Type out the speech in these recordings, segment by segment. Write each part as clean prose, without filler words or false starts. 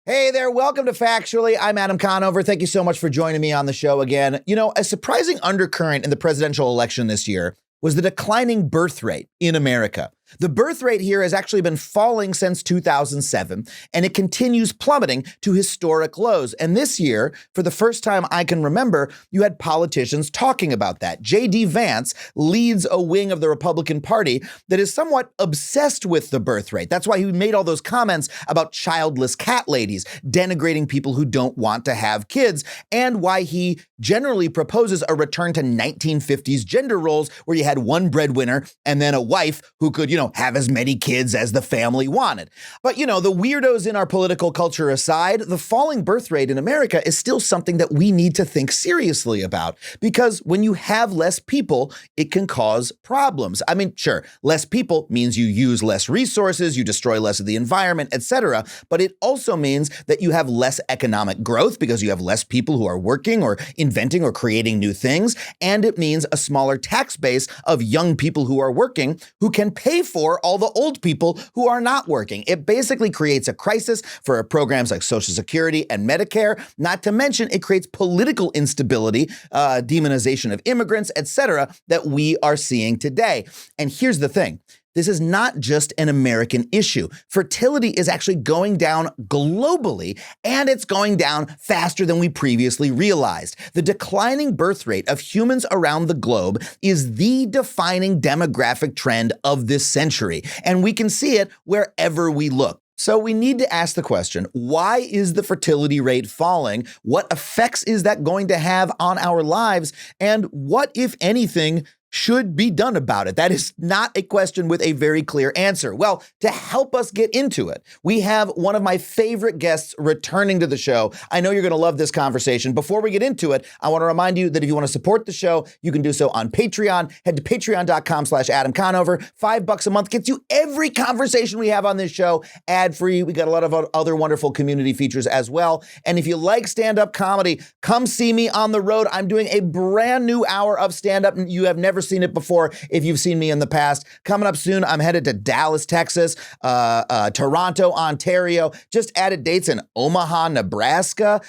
Hey there, welcome to Factually. I'm Adam Conover. Thank you so much for joining me on the show again. You know, a surprising undercurrent in the presidential election this year was the declining birth rate in America. The birth rate here has actually been falling since 2007, and it continues plummeting to historic lows. And this year, for the first time I can remember, you had politicians talking about that. J.D. Vance leads a wing of the Republican Party that is somewhat obsessed with the birth rate. That's why he made all those comments about childless cat ladies, denigrating people who don't want to have kids, and why he generally proposes a return to 1950s gender roles where you had one breadwinner and then a wife who could, have as many kids as the family wanted. But, the weirdos in our political culture aside, the falling birth rate in America is still something that we need to think seriously about, because when you have less people, it can cause problems. I mean, sure, less people means you use less resources, you destroy less of the environment, etc. But it also means that you have less economic growth because you have less people who are working or inventing or creating new things. And it means a smaller tax base of young people who are working who can pay for all the old people who are not working. It basically creates a crisis for programs like Social Security and Medicare, not to mention it creates political instability, demonization of immigrants, etc., that we are seeing today. And here's the thing. This is not just an American issue. Fertility is actually going down globally, and it's going down faster than we previously realized. The declining birth rate of humans around the globe is the defining demographic trend of this century, and we can see it wherever we look. So we need to ask the question, why is the fertility rate falling? What effects is that going to have on our lives? And what, if anything, should be done about it? That is not a question with a very clear answer. Well, to help us get into it, we have one of my favorite guests returning to the show. I know you're going to love this conversation. Before we get into it, I want to remind you that if you want to support the show, you can do so on Patreon. Head to patreon.com/Adam Conover. $5 a month gets you every conversation we have on this show ad-free. We got a lot of other wonderful community features as well. And if you like stand-up comedy, come see me on the road. I'm doing a brand new hour of stand-up. You have never seen it before if you've seen me in the past. Coming up soon, I'm headed to Dallas, Texas, Toronto, Ontario, just added dates in Omaha, Nebraska,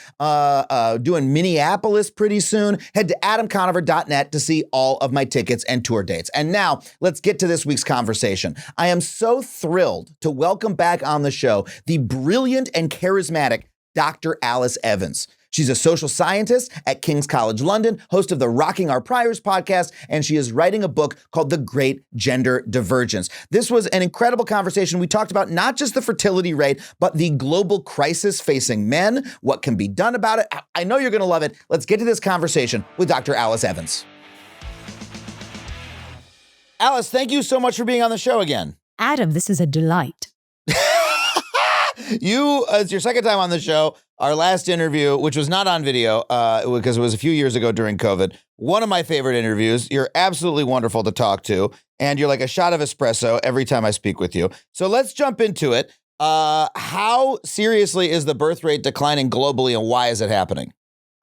doing Minneapolis pretty soon. Head to adamconover.net to see all of my tickets and tour dates. And now let's get to this week's conversation. I am so thrilled to welcome back on the show the brilliant and charismatic Dr. Alice Evans. She's a social scientist at King's College London, host of the Rocking Our Priors podcast, and she is writing a book called The Great Gender Divergence. This was an incredible conversation. We talked about not just the fertility rate, but the global crisis facing men, what can be done about it. I know you're going to love it. Let's get to this conversation with Dr. Alice Evans. Alice, thank you so much for being on the show again. Adam, this is a delight. It's your second time on the show. Our last interview, which was not on video because it was a few years ago during COVID, one of my favorite interviews. You're absolutely wonderful to talk to, and you're like a shot of espresso every time I speak with you. So let's jump into it. How seriously is the birth rate declining globally, and why is it happening?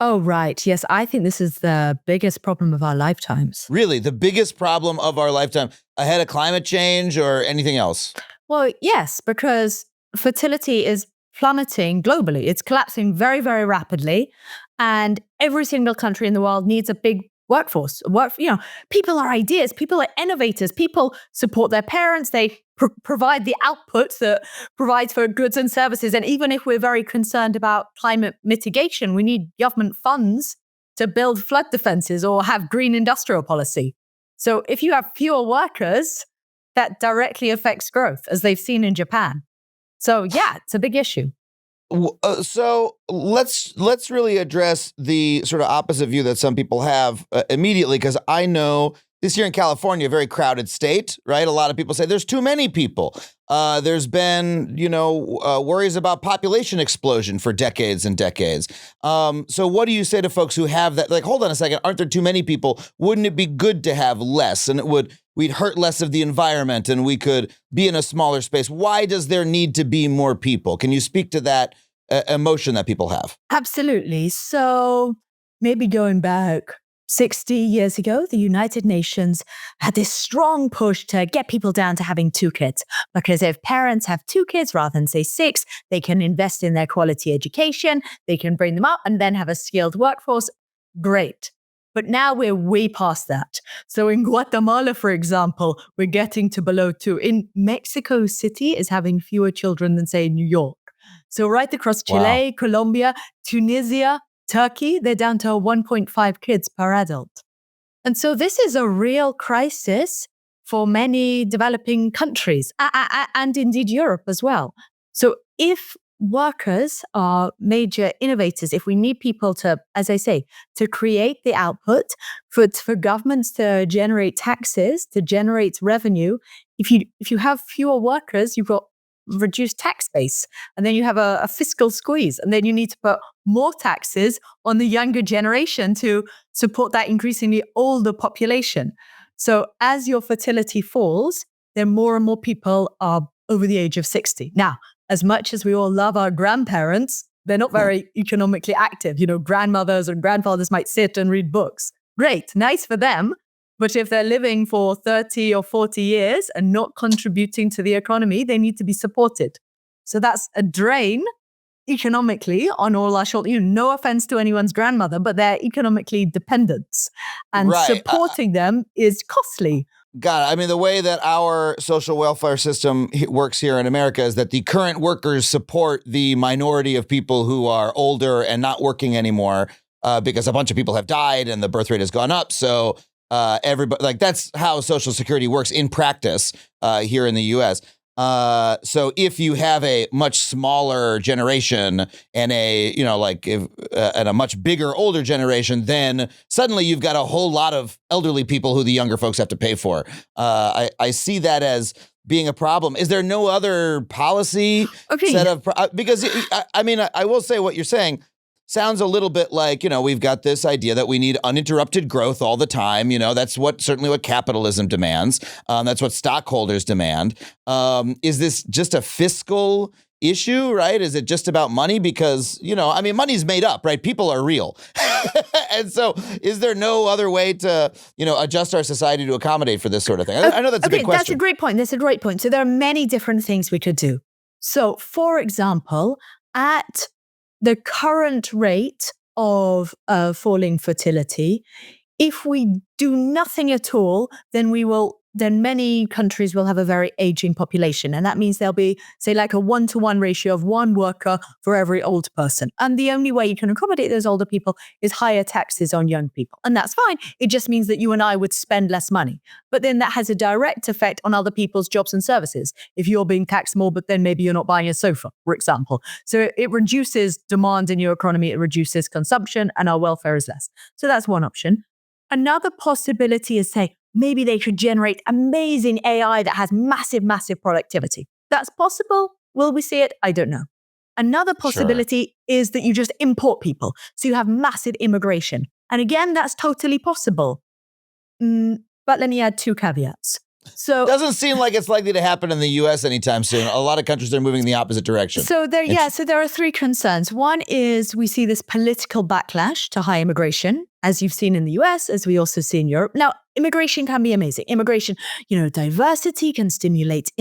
Oh, right. Yes, I think this is the biggest problem of our lifetimes. Really? The biggest problem of our lifetime, ahead of climate change or anything else? Well, yes, because fertility is plummeting globally. It's collapsing very, very rapidly. And every single country in the world needs a big workforce. People are ideas, people are innovators, people support their parents, they provide the outputs that provides for goods and services. And even if we're very concerned about climate mitigation, we need government funds to build flood defenses or have green industrial policy. So if you have fewer workers, that directly affects growth, as they've seen in Japan. So yeah, it's a big issue. So let's really address the sort of opposite view that some people have immediately, because I know this year in California, a very crowded state, right? A lot of people say there's too many people. There's been, worries about population explosion for decades and decades. So what do you say to folks who have that? Like, hold on a second, aren't there too many people? Wouldn't it be good to have less? And we'd hurt less of the environment and we could be in a smaller space. Why does there need to be more people? Can you speak to that emotion that people have? Absolutely. So maybe going back 60 years ago, the United Nations had this strong push to get people down to having 2 kids. Because if parents have 2 kids rather than, say, 6, they can invest in their quality education, they can bring them up and then have a skilled workforce. Great. But now we're way past that. So in Guatemala, for example, we're getting to below 2. In Mexico City is having fewer children than, say, New York. So right across Chile, Colombia, Tunisia, Turkey, they're down to 1.5 kids per adult. And so this is a real crisis for many developing countries and indeed Europe as well. So if workers are major innovators, if we need people to, as I say, to create the output, for governments to generate taxes, to generate revenue, if you have fewer workers, you've got reduced tax base, and then you have a fiscal squeeze, and then you need to put more taxes on the younger generation to support that increasingly older population. So as your fertility falls, then more and more people are over the age of 60. Now, as much as we all love our grandparents, they're not very economically active. Grandmothers and grandfathers might sit and read books. Great, nice for them. But if they're living for 30 or 40 years and not contributing to the economy, they need to be supported. So that's a drain economically on all our shoulders. No offense to anyone's grandmother, but they're economically dependents. And supporting them is costly. God, I mean, the way that our social welfare system works here in America is that the current workers support the minority of people who are older and not working anymore because a bunch of people have died and the birth rate has gone up. So everybody, that's how Social Security works in practice here in the U.S. So if you have a much smaller generation and and a much bigger older generation, then suddenly you've got a whole lot of elderly people who the younger folks have to pay for. I see that as being a problem. Is there no other policy set of because I will say what you're saying sounds a little bit like, we've got this idea that we need uninterrupted growth all the time. That's certainly what capitalism demands. That's what stockholders demand. Is this just a fiscal issue, right? Is it just about money? Because, money's made up, right? People are real. And so is there no other way to, adjust our society to accommodate for this sort of thing? I know that's a big question. That's a great point. That's a great point. So there are many different things we could do. So, for example, at the current rate of falling fertility, if we do nothing at all, then many countries will have a very aging population. And that means there'll be, say, like a 1-to-1 ratio of 1 worker for every old person. And the only way you can accommodate those older people is higher taxes on young people. And that's fine. It just means that you and I would spend less money. But then that has a direct effect on other people's jobs and services. If you're being taxed more, but then maybe you're not buying a sofa, for example. So it reduces demand in your economy, it reduces consumption, and our welfare is less. So that's one option. Another possibility is, say, maybe they could generate amazing AI that has massive, massive productivity. That's possible. Will we see it? I don't know. Another possibility is that you just import people. So you have massive immigration. And again, that's totally possible. But let me add 2 caveats. So doesn't seem like it's likely to happen in the U.S. anytime soon. A lot of countries are moving in the opposite direction. So there are 3 concerns. One is we see this political backlash to high immigration, as you've seen in the US, as we also see in Europe. Now, immigration can be amazing. Immigration, diversity can stimulate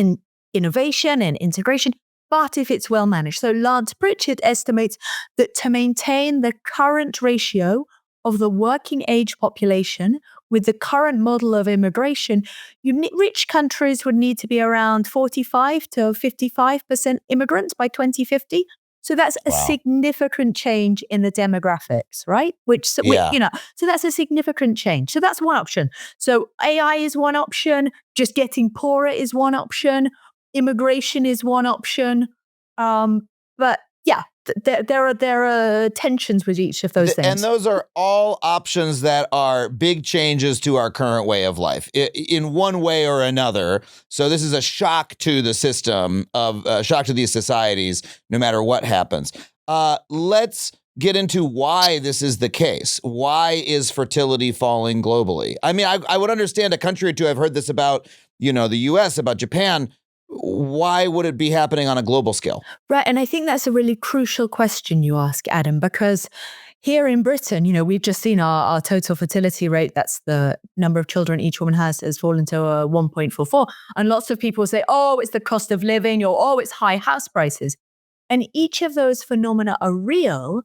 innovation and integration, but if it's well managed. So Lance Pritchett estimates that to maintain the current ratio of the working age population with the current model of immigration, rich countries would need to be around 45 to 55% immigrants by 2050. So that's a significant change in the demographics, right? So that's a significant change. So that's one option. So AI is one option. Just getting poorer is one option. Immigration is one option. But yeah, there are tensions with each of those things. And those are all options that are big changes to our current way of life in one way or another. So this is a shock to the system, shock to these societies, no matter what happens. Let's get into why this is the case. Why is fertility falling globally? I mean, I would understand a country or two. I've heard this about, the U.S., about Japan. why would it be happening on a global scale? Right. And I think that's a really crucial question you ask, Adam, because here in Britain, we've just seen our total fertility rate, that's the number of children each woman has fallen to 1.44. And lots of people say, oh, it's the cost of living, or oh, it's high house prices. And each of those phenomena are real,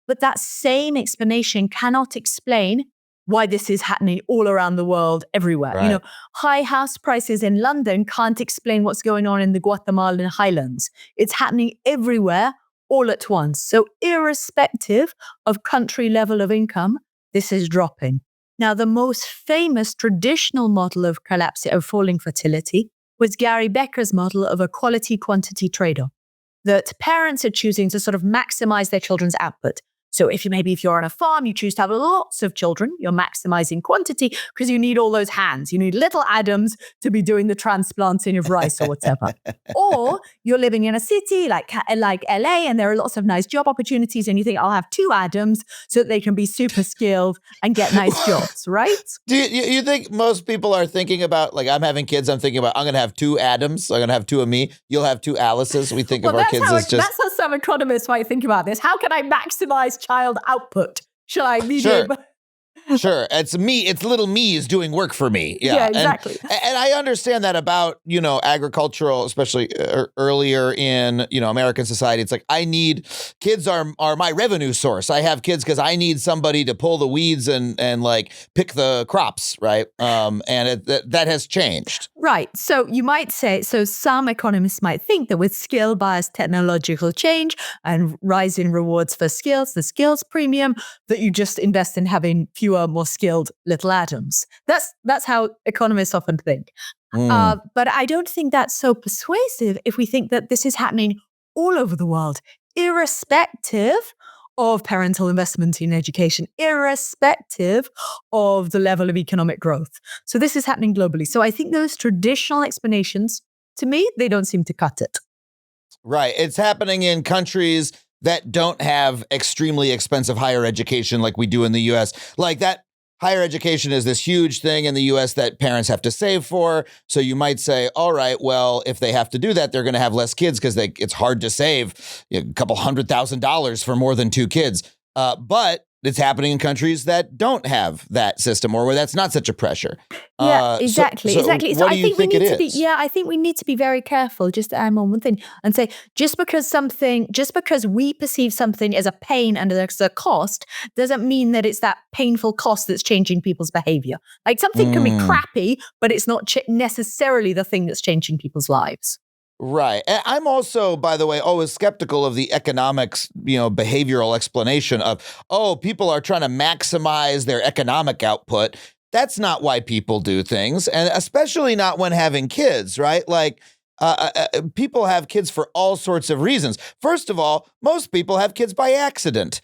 but that same explanation cannot explain why this is happening all around the world, everywhere. Right. High house prices in London can't explain what's going on in the Guatemalan highlands. It's happening everywhere, all at once. So irrespective of country level of income, this is dropping. Now, the most famous traditional model of falling fertility was Gary Becker's model of a quality-quantity trade-off, that parents are choosing to sort of maximize their children's output. So if you're on a farm, you choose to have lots of children, you're maximizing quantity because you need all those hands. You need little Adams to be doing the transplanting of rice or whatever. Or you're living in a city like LA, and there are lots of nice job opportunities, and you think, I'll have two Adams so that they can be super skilled and get nice jobs, right? Do you think most people are thinking about, like, I'm having kids, I'm thinking about, I'm going to have two Adams, I'm going to have two of me, you'll have two Alices. We think of our kids as just... That's how some economists might think about this. How can I maximize child output? Shall I be Sure. Sure. It's me. It's little me is doing work for me. Yeah, exactly. And I understand that about, agricultural, especially earlier in, American society. It's like, kids are my revenue source. I have kids because I need somebody to pull the weeds and like pick the crops. Right. And that has changed. Right. So you might say, some economists might think that with skill-biased technological change and rising rewards for skills, the skills premium, that you just invest in having fewer, more skilled little Adams. That's how economists often think. But I don't think that's so persuasive if we think that this is happening all over the world, irrespective of parental investment in education, irrespective of the level of economic growth. So this is happening globally. So I think those traditional explanations, to me, they don't seem to cut it. Right. It's happening in countries that don't have extremely expensive higher education like we do in the U.S. Like that higher education is this huge thing in the U.S. that parents have to save for. So you might say, all right, well, if they have to do that, they're going to have less kids because it's hard to save a couple $100,000 for more than two kids. But it's happening in countries that don't have that system or where that's not such a pressure. Yeah, exactly. Exactly. So what do you think it is? I think we need to be very careful, just to add on one thing, and say, just because we perceive something as a pain and as a cost, doesn't mean that it's that painful cost that's changing people's behavior. Like something can be crappy, but it's not necessarily the thing that's changing people's lives. Right. And I'm also, by the way, always skeptical of the economics, behavioral explanation of, people are trying to maximize their economic output. That's not why people do things, and especially not when having kids, right? Like, people have kids for all sorts of reasons. First of all, most people have kids by accident.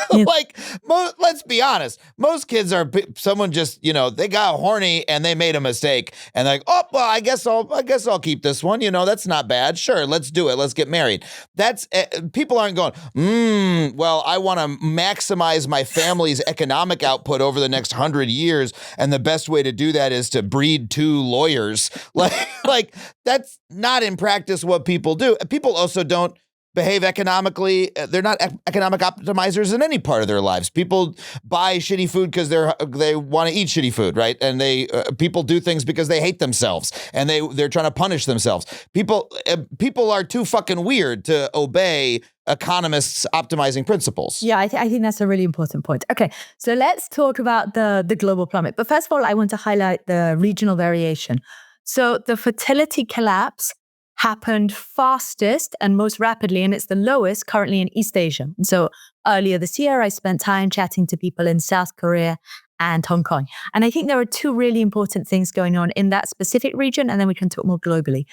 Like, let's be honest. Most kids are someone just, they got horny and they made a mistake and like, I guess I'll keep this one. That's not bad. Sure, let's do it. Let's get married. That's people aren't going, well, I want to maximize my family's economic output over the next 100 years. And the best way to do that is to breed two lawyers. Like that's not in practice what people do. People also don't behave economically. They're not economic optimizers in any part of their lives. People buy shitty food because they want to eat shitty food, right? And people do things because they hate themselves and they're trying to punish themselves. People are too fucking weird to obey economists' optimizing principles. Yeah, I think that's a really important point. Okay, so let's talk about the global plummet. But first of all, I want to highlight the regional variation. So the fertility collapse happened fastest and most rapidly, and it's the lowest currently in East Asia. So earlier this year, I spent time chatting to people in South Korea and Hong Kong. And I think there are two really important things going on in that specific region, and then we can talk more globally.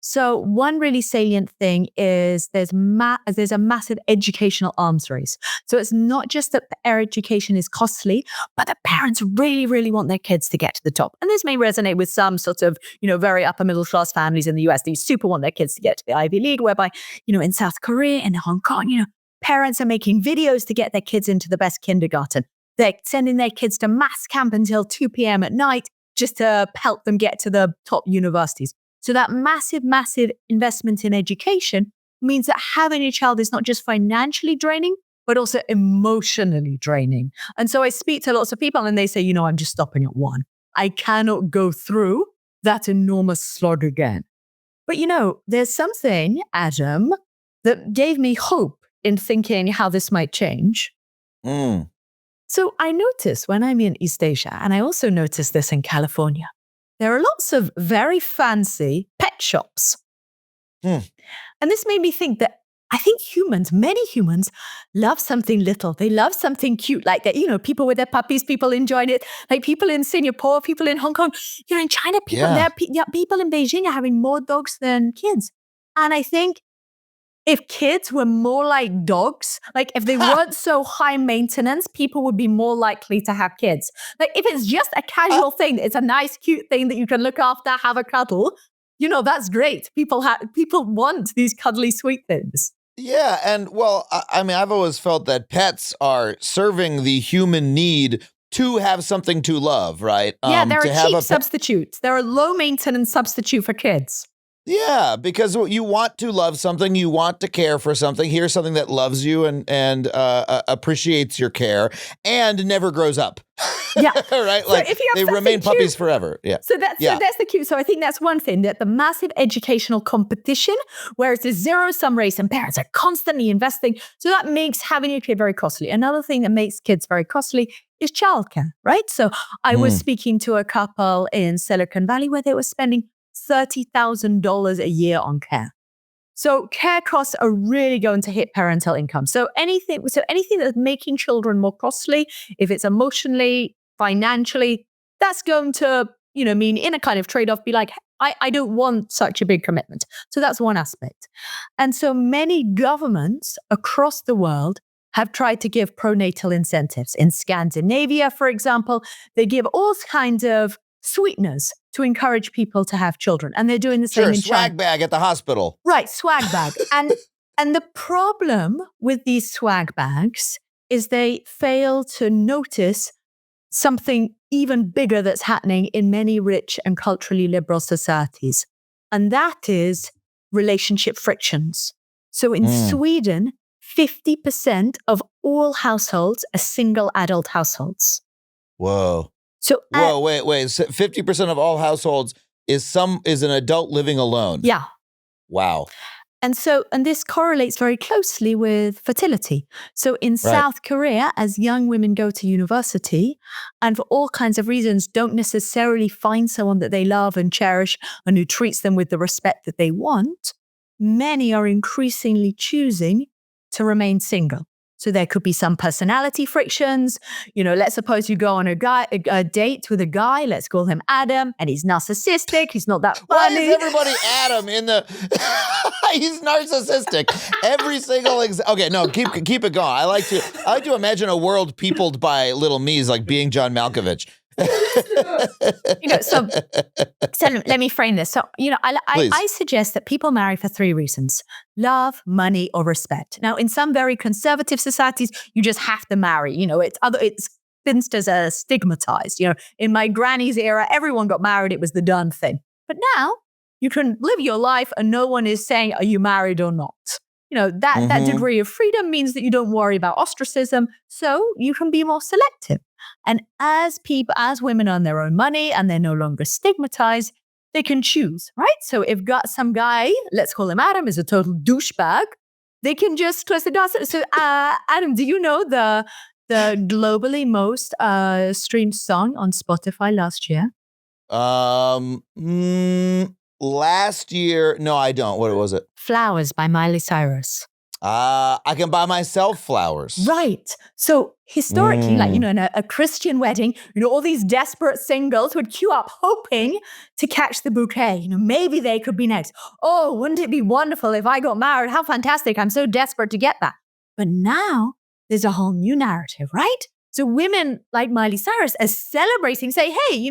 So one really salient thing is there's a massive educational arms race. So it's not just that their education is costly, but the parents really, really want their kids to get to the top. And this may resonate with some sort of, very upper middle class families in the US. They super want their kids to get to the Ivy League, whereby, in South Korea and Hong Kong, parents are making videos to get their kids into the best kindergarten. They're sending their kids to maths camp until 2 p.m. at night just to help them get to the top universities. So that massive, massive investment in education means that having a child is not just financially draining, but also emotionally draining. And so I speak to lots of people and they say, I'm just stopping at one. I cannot go through that enormous slog again. But there's something, Adam, that gave me hope in thinking how this might change. So I notice when I'm in East Asia, and I also notice this in California, there are lots of very fancy pet shops. And this made me think that I think many humans love something little. They love something cute like that. People with their puppies, people enjoying it. Like people in Singapore, people in Hong Kong, in China, people people in Beijing are having more dogs than kids. And I think if kids were more like dogs, like if they weren't so high maintenance, people would be more likely to have kids. Like if it's just a casual thing, it's a nice, cute thing that you can look after, have a cuddle, that's great. People want these cuddly, sweet things. Yeah. And I've always felt that pets are serving the human need to have something to love, right? Yeah, they're a cheap substitute. They're a low maintenance substitute for kids. Yeah, because you want to love something, you want to care for something. Here's something that loves you and appreciates your care and never grows up. Yeah, right. So like if you have they remain cute, puppies forever. Yeah. So that's the cute. So I think that's one thing, that the massive educational competition, where it's a zero-sum race and parents are constantly investing. So that makes having a kid very costly. Another thing that makes kids very costly is childcare, right? So I was speaking to a couple in Silicon Valley where they were spending $30,000 a year on care. So care costs are really going to hit parental income. So anything that's making children more costly, if it's emotionally, financially, that's going to, mean in a kind of trade-off, be like, I don't want such a big commitment. So that's one aspect. And so many governments across the world have tried to give pronatal incentives. In Scandinavia, for example, they give all kinds of sweeteners to encourage people to have children. And they're doing the same in China. Swag bag at the hospital. Right, swag bag. And the problem with these swag bags is they fail to notice something even bigger that's happening in many rich and culturally liberal societies. And that is relationship frictions. So in Sweden, 50% of all households are single adult households. Whoa. So wait. 50% of all households is an adult living alone. Yeah. Wow. And this correlates very closely with fertility. So in South Korea, as young women go to university and for all kinds of reasons don't necessarily find someone that they love and cherish and who treats them with the respect that they want, many are increasingly choosing to remain single. So there could be some personality frictions. Let's suppose you go on a date with a guy, let's call him Adam, and he's narcissistic. He's not that funny. Why is everybody Adam in the... He's narcissistic. Every single... Okay, no, keep it going. I like to imagine a world peopled by little me's, like being John Malkovich. So let me frame this. So, I suggest that people marry for three reasons: love, money, or respect. Now, in some very conservative societies, you just have to marry. It's spinsters are stigmatized. In my granny's era, everyone got married. It was the done thing. But now you can live your life and no one is saying, are you married or not? That degree of freedom means that you don't worry about ostracism. So you can be more selective. And as women earn their own money and they're no longer stigmatized, they can choose, right? So if some guy, let's call him Adam, is a total douchebag, they can just close the door. So Adam, do you know the globally most streamed song on Spotify last year? Last year, no, I don't. What was it? Flowers by Miley Cyrus. I can buy myself flowers. Right. So historically, in a Christian wedding, all these desperate singles would queue up hoping to catch the bouquet. Maybe they could be next. Oh, wouldn't it be wonderful if I got married? How fantastic. I'm so desperate to get that. But now there's a whole new narrative, right? So women like Miley Cyrus are celebrating, say, hey,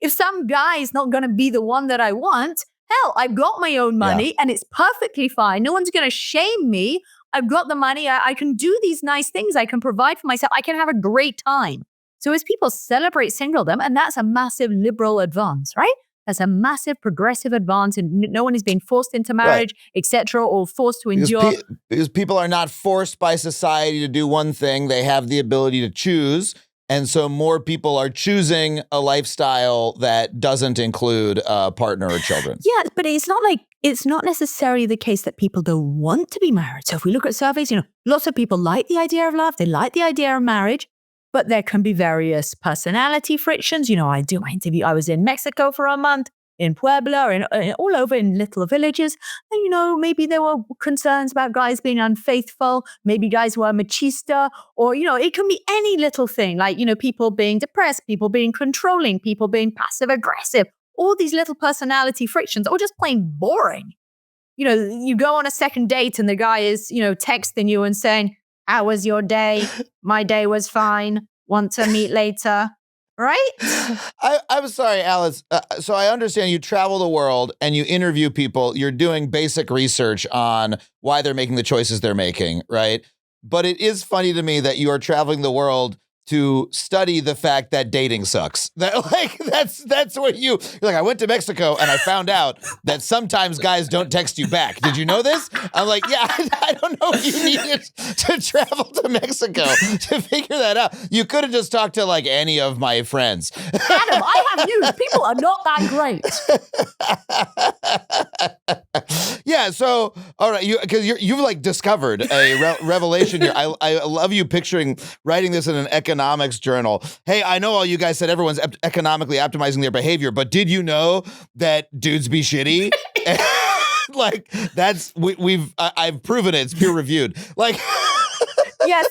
if some guy is not going to be the one that I want, hell, I've got my own money and it's perfectly fine. No one's going to shame me. I've got the money. I can do these nice things. I can provide for myself. I can have a great time. So as people celebrate singledom, and that's a massive liberal advance, right? has a massive progressive advance, and no one is being forced into marriage, etc., or forced to endure. Because people are not forced by society to do one thing. They have the ability to choose. And so more people are choosing a lifestyle that doesn't include a partner or children. Yeah, but it's not necessarily the case that people don't want to be married. So if we look at surveys, lots of people like the idea of love. They like the idea of marriage, but there can be various personality frictions. I do my interview. I was in Mexico for a month, in Puebla, and all over in little villages. And, maybe there were concerns about guys being unfaithful, maybe guys were machista, or, it can be any little thing, like, people being depressed, people being controlling, people being passive aggressive, all these little personality frictions, or just plain boring. You go on a second date and the guy is, texting you and saying, "How was your day? My day was fine. Want to meet later?" Right? I'm sorry, Alice. So I understand you travel the world and you interview people. You're doing basic research on why they're making the choices they're making, right? But it is funny to me that you are traveling the world to study the fact that dating sucks. That's what you're like, I went to Mexico and I found out that sometimes guys don't text you back. Did you know this? I'm like, yeah, I don't know if you needed to travel to Mexico to figure that out. You could have just talked to like any of my friends. Adam, I have news. People are not that great. Yeah, so, all right, you've like discovered a revelation here. I love you picturing writing this in an economics journal. Hey, I know all you guys said everyone's economically optimizing their behavior, but did you know that dudes be shitty? Like I've proven it. It's peer reviewed. Like, yes,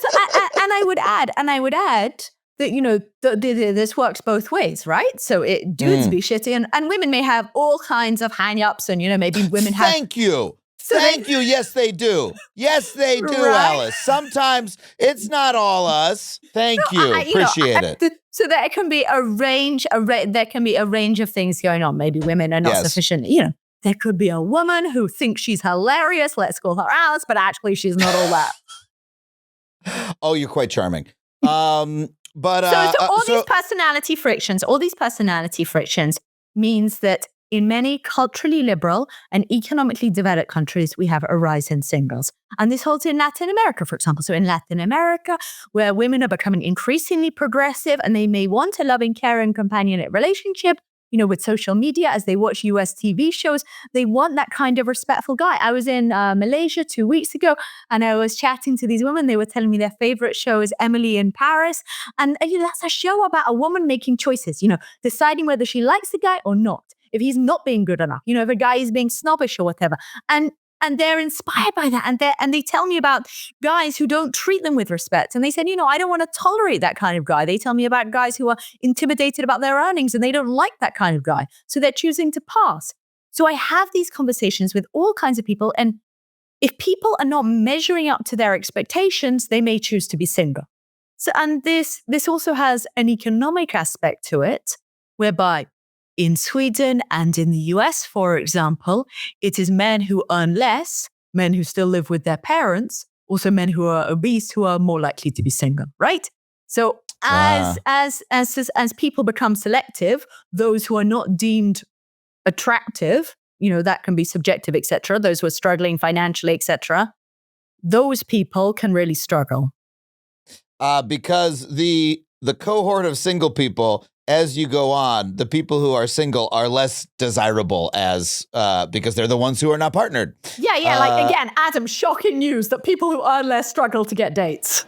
and I would add that this works both ways, right? So dudes be shitty, and women may have all kinds of hang-ups, and maybe women have. Thank you. Thank you. Yes, they do. Yes, they do, right? Alice. Sometimes it's not all us. Thank you. Appreciate it. So there can be a range. There can be a range of things going on. Maybe women are not sufficient. There could be a woman who thinks she's hilarious. Let's call her Alice, but actually she's not all that. Oh, you're quite charming. These personality frictions means that in many culturally liberal and economically developed countries, we have a rise in singles. And this holds in Latin America, for example. So in Latin America, where women are becoming increasingly progressive and they may want a loving, caring, companionate relationship, with social media, as they watch US TV shows, they want that kind of respectful guy. I was in Malaysia 2 weeks ago, and I was chatting to these women. They were telling me their favorite show is Emily in Paris. And that's a show about a woman making choices, deciding whether she likes the guy or not. If he's not being good enough, if a guy is being snobbish or whatever. And they're inspired by that. And they tell me about guys who don't treat them with respect. And they said, I don't want to tolerate that kind of guy. They tell me about guys who are intimidated about their earnings and they don't like that kind of guy. So they're choosing to pass. So I have these conversations with all kinds of people. And if people are not measuring up to their expectations, they may choose to be single. So, and this also has an economic aspect to it, whereby in Sweden and in the US, for example, it is men who earn less, men who still live with their parents, also men who are obese who are more likely to be single, right? So as people become selective, those who are not deemed attractive, that can be subjective, etc., those who are struggling financially, etc., those people can really struggle. Because the cohort of single people, as you go on, the people who are single are less desirable because they're the ones who are not partnered. Yeah. Like, again, Adam, shocking news that people who earn less struggle to get dates.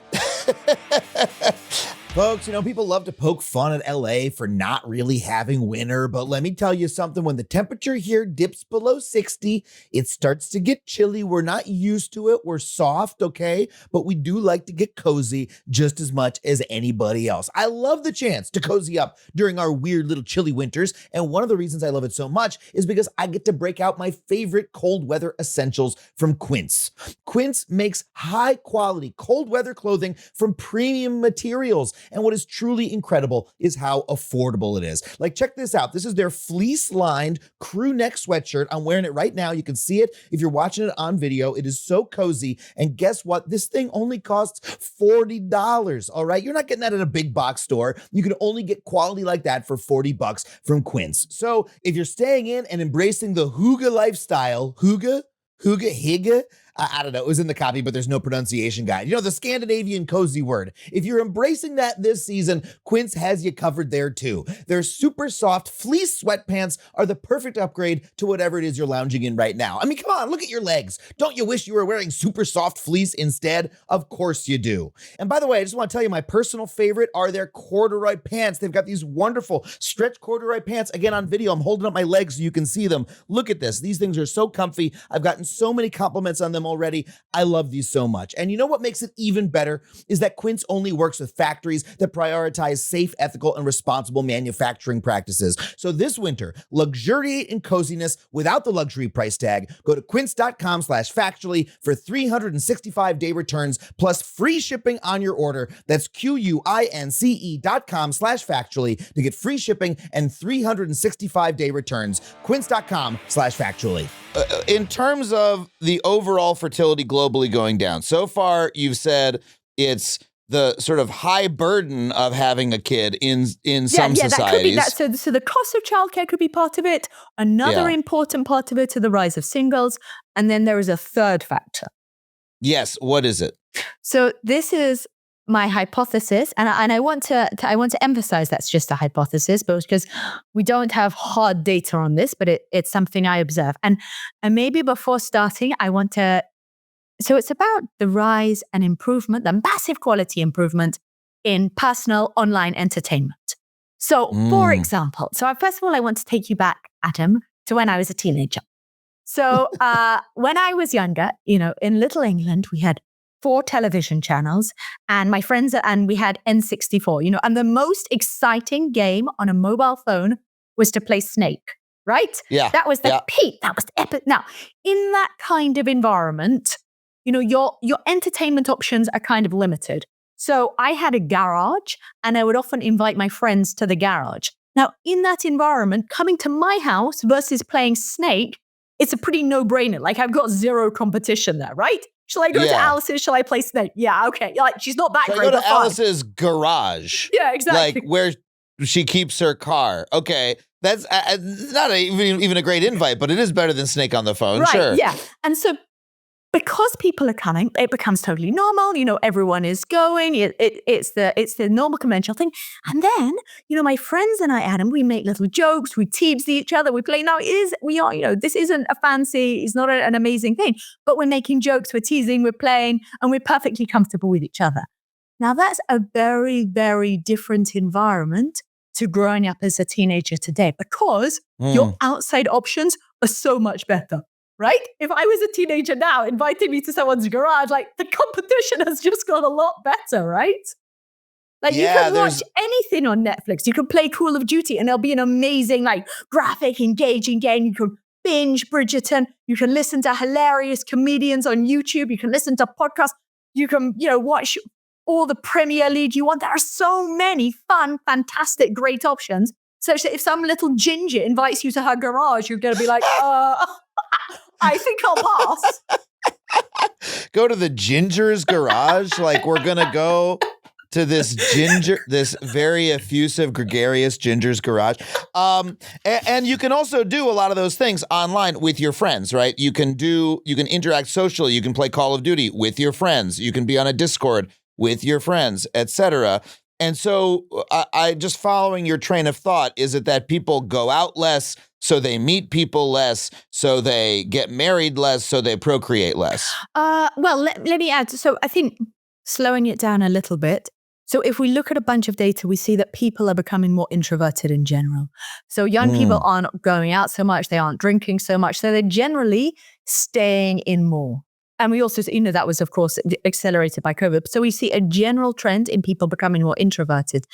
Folks, people love to poke fun at LA for not really having winter, but let me tell you something. When the temperature here dips below 60, it starts to get chilly. We're not used to it. We're soft, okay? But we do like to get cozy just as much as anybody else. I love the chance to cozy up during our weird little chilly winters, and one of the reasons I love it so much is because I get to break out my favorite cold weather essentials from Quints. Quints makes high quality cold weather clothing from premium materials. And what is truly incredible is how affordable it is. Like, check this out. This is their fleece-lined crew neck sweatshirt. I'm wearing it right now. You can see it if you're watching it on video. It is so cozy. And guess what? This thing only costs $40. All right. You're not getting that at a big box store. You can only get quality like that for $40 from Quince. So if you're staying in and embracing the hygge lifestyle, hygge, I don't know. It was in the copy, but there's no pronunciation guide. The Scandinavian cozy word. If you're embracing that this season, Quince has you covered there too. Their super soft fleece sweatpants are the perfect upgrade to whatever it is you're lounging in right now. I mean, come on, look at your legs. Don't you wish you were wearing super soft fleece instead? Of course you do. And by the way, I just want to tell you my personal favorite are their corduroy pants. They've got these wonderful stretch corduroy pants. Again, on video, I'm holding up my legs so you can see them. Look at this. These things are so comfy. I've gotten so many compliments on them already. I love these so much. And you know what makes it even better is that Quince only works with factories that prioritize safe, ethical, and responsible manufacturing practices. So this winter, luxuriate in coziness without the luxury price tag. Go to quince.com/factually for 365-day returns plus free shipping on your order. That's QUINCE.com/factually to get free shipping and 365-day returns. Quince.com/factually. In terms of the overall fertility globally going down, so far you've said it's the sort of high burden of having a kid in some societies. That could be that. So the cost of childcare could be part of it. Another important part of it are the rise of singles. And then there is a third factor. Yes. What is it? So this is my hypothesis, and I want to emphasize that's just a hypothesis, but because we don't have hard data on this, but it's something I observe. And maybe before starting, so it's about the rise and improvement, the massive quality improvement in personal online entertainment. So for example, first of all, I want to take you back, Adam, to when I was a teenager. So when I was younger, in Little England, we had 4 television channels, and my friends, and we had N64, and the most exciting game on a mobile phone was to play Snake, right? Yeah. That was the peak. That was the epic. Now, in that kind of environment, your entertainment options are kind of limited. So I had a garage, and I would often invite my friends to the garage. Now, in that environment, coming to my house versus playing Snake, it's a pretty no-brainer. Like, I've got zero competition there, right? Shall I go to Alice's? Shall I play Snake? Yeah, okay. Like, she's not that great. Go to Alice's garage. Yeah, exactly. Like where she keeps her car. Okay, that's not even a great invite, but it is better than Snake on the phone. Right, sure. Yeah, and so because people are coming, it becomes totally normal. Everyone is going. It's the normal conventional thing. And then, my friends and I, Adam, we make little jokes. We tease each other. We play. Now, this isn't a fancy. It's not an amazing thing. But we're making jokes. We're teasing. We're playing, and we're perfectly comfortable with each other. Now, that's a very, very different environment to growing up as a teenager today, because your outside options are so much better. Right? If I was a teenager now, inviting me to someone's garage, like, the competition has just got a lot better, right? Like, you can watch anything on Netflix. You can play Call of Duty, and there'll be an amazing, like, graphic, engaging game. You can binge Bridgerton. You can listen to hilarious comedians on YouTube. You can listen to podcasts. You can, watch all the Premier League you want. There are so many fun, fantastic, great options. Such that if some little ginger invites you to her garage, you're going to be like, I think I'll pass. Go to the ginger's garage? Like, we're going to go to this very effusive, gregarious ginger's garage. And you can also do a lot of those things online with your friends, right? You can interact socially. You can play Call of Duty with your friends. You can be on a Discord with your friends, etc. And so I just following your train of thought, is it that people go out less, so they meet people less, so they get married less, so they procreate less? Well, let me add. So I think slowing it down a little bit. So if we look at a bunch of data, we see that people are becoming more introverted in general. So young people aren't going out so much. They aren't drinking so much. So they're generally staying in more. And we also, that was, of course, accelerated by COVID. So we see a general trend in people becoming more introverted.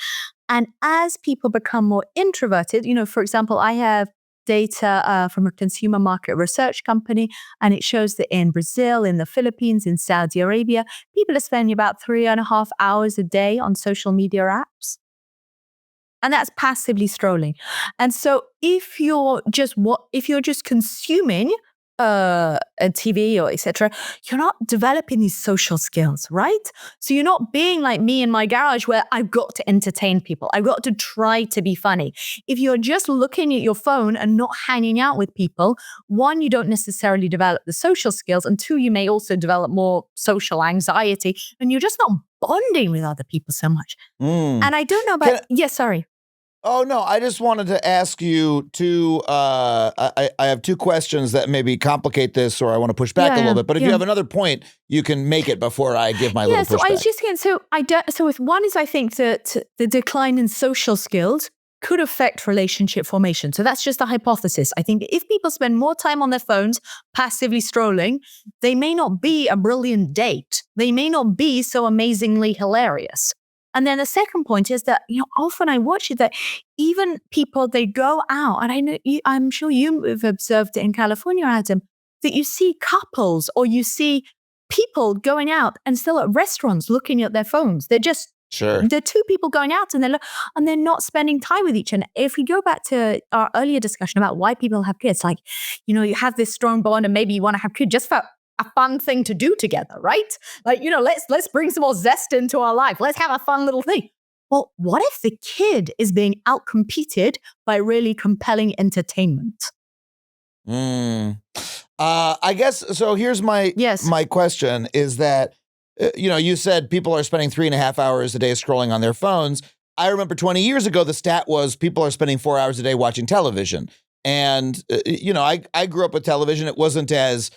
And as people become more introverted, for example, I have data from a consumer market research company, and it shows that in Brazil, in the Philippines, in Saudi Arabia, people are spending about 3.5 hours a day on social media apps. And that's passively scrolling. And so if you're just consuming a TV or etc., you're not developing these social skills, right? So you're not being like me in my garage where I've got to entertain people. I've got to try to be funny. If you're just looking at your phone and not hanging out with people, one, you don't necessarily develop the social skills, and two, you may also develop more social anxiety, and you're just not bonding with other people so much. And I don't know about, sorry. Oh, no, I just wanted to ask you I have two questions that maybe complicate this, or I want to push back a little bit. But if you have another point, you can make it before I give my little pushback. So I was just saying, so with one is I think that the decline in social skills could affect relationship formation. So that's just a hypothesis. I think if people spend more time on their phones, passively scrolling, they may not be a brilliant date. They may not be so amazingly hilarious. And then the second point is that, often I watch it that even people, they go out, and I know I'm sure you have observed it in California, Adam, that you see couples or you see people going out and still at restaurants looking at their phones. They're just, they're two people going out and they're not spending time with each other. If we go back to our earlier discussion about why people have kids, like, you have this strong bond and maybe you want to have kids just for a fun thing to do together, right? Like, let's bring some more zest into our life. Let's have a fun little thing. Well, what if the kid is being outcompeted by really compelling entertainment? I guess, so here's my question is that, you said people are spending 3.5 hours a day scrolling on their phones. I remember 20 years ago, the stat was people are spending 4 hours a day watching television. And, I grew up with television. It wasn't as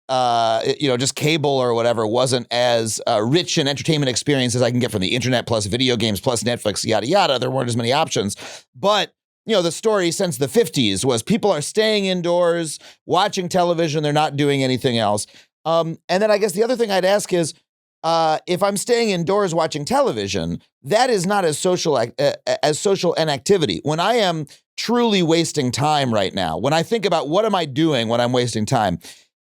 just cable or whatever wasn't as rich an entertainment experience as I can get from the internet, plus video games, plus Netflix, yada, yada. There weren't as many options. But, the story since the 50s was people are staying indoors, watching television. They're not doing anything else. And then I guess the other thing I'd ask is, if I'm staying indoors watching television, that is not as social an activity. When I am truly wasting time right now, when I think about what am I doing when I'm wasting time,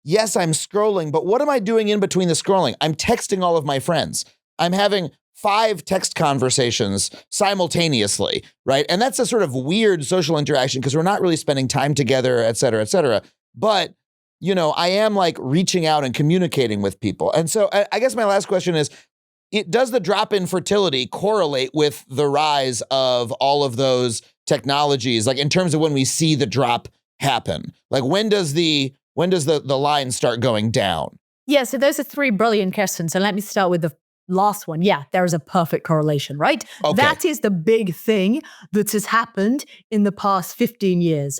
yes, I'm scrolling, but what am I doing in between the scrolling? I'm texting all of my friends. I'm having 5 text conversations simultaneously, right? And that's a sort of weird social interaction because we're not really spending time together, et cetera, et cetera. But, I am like reaching out and communicating with people. And so I guess my last question is, does the drop in fertility correlate with the rise of all of those technologies? Like in terms of when we see the drop happen, like when does the line start going down? Yeah, so those are 3 brilliant questions. And let me start with the last one. Yeah, there is a perfect correlation, right? Okay. That is the big thing that has happened in the past 15 years.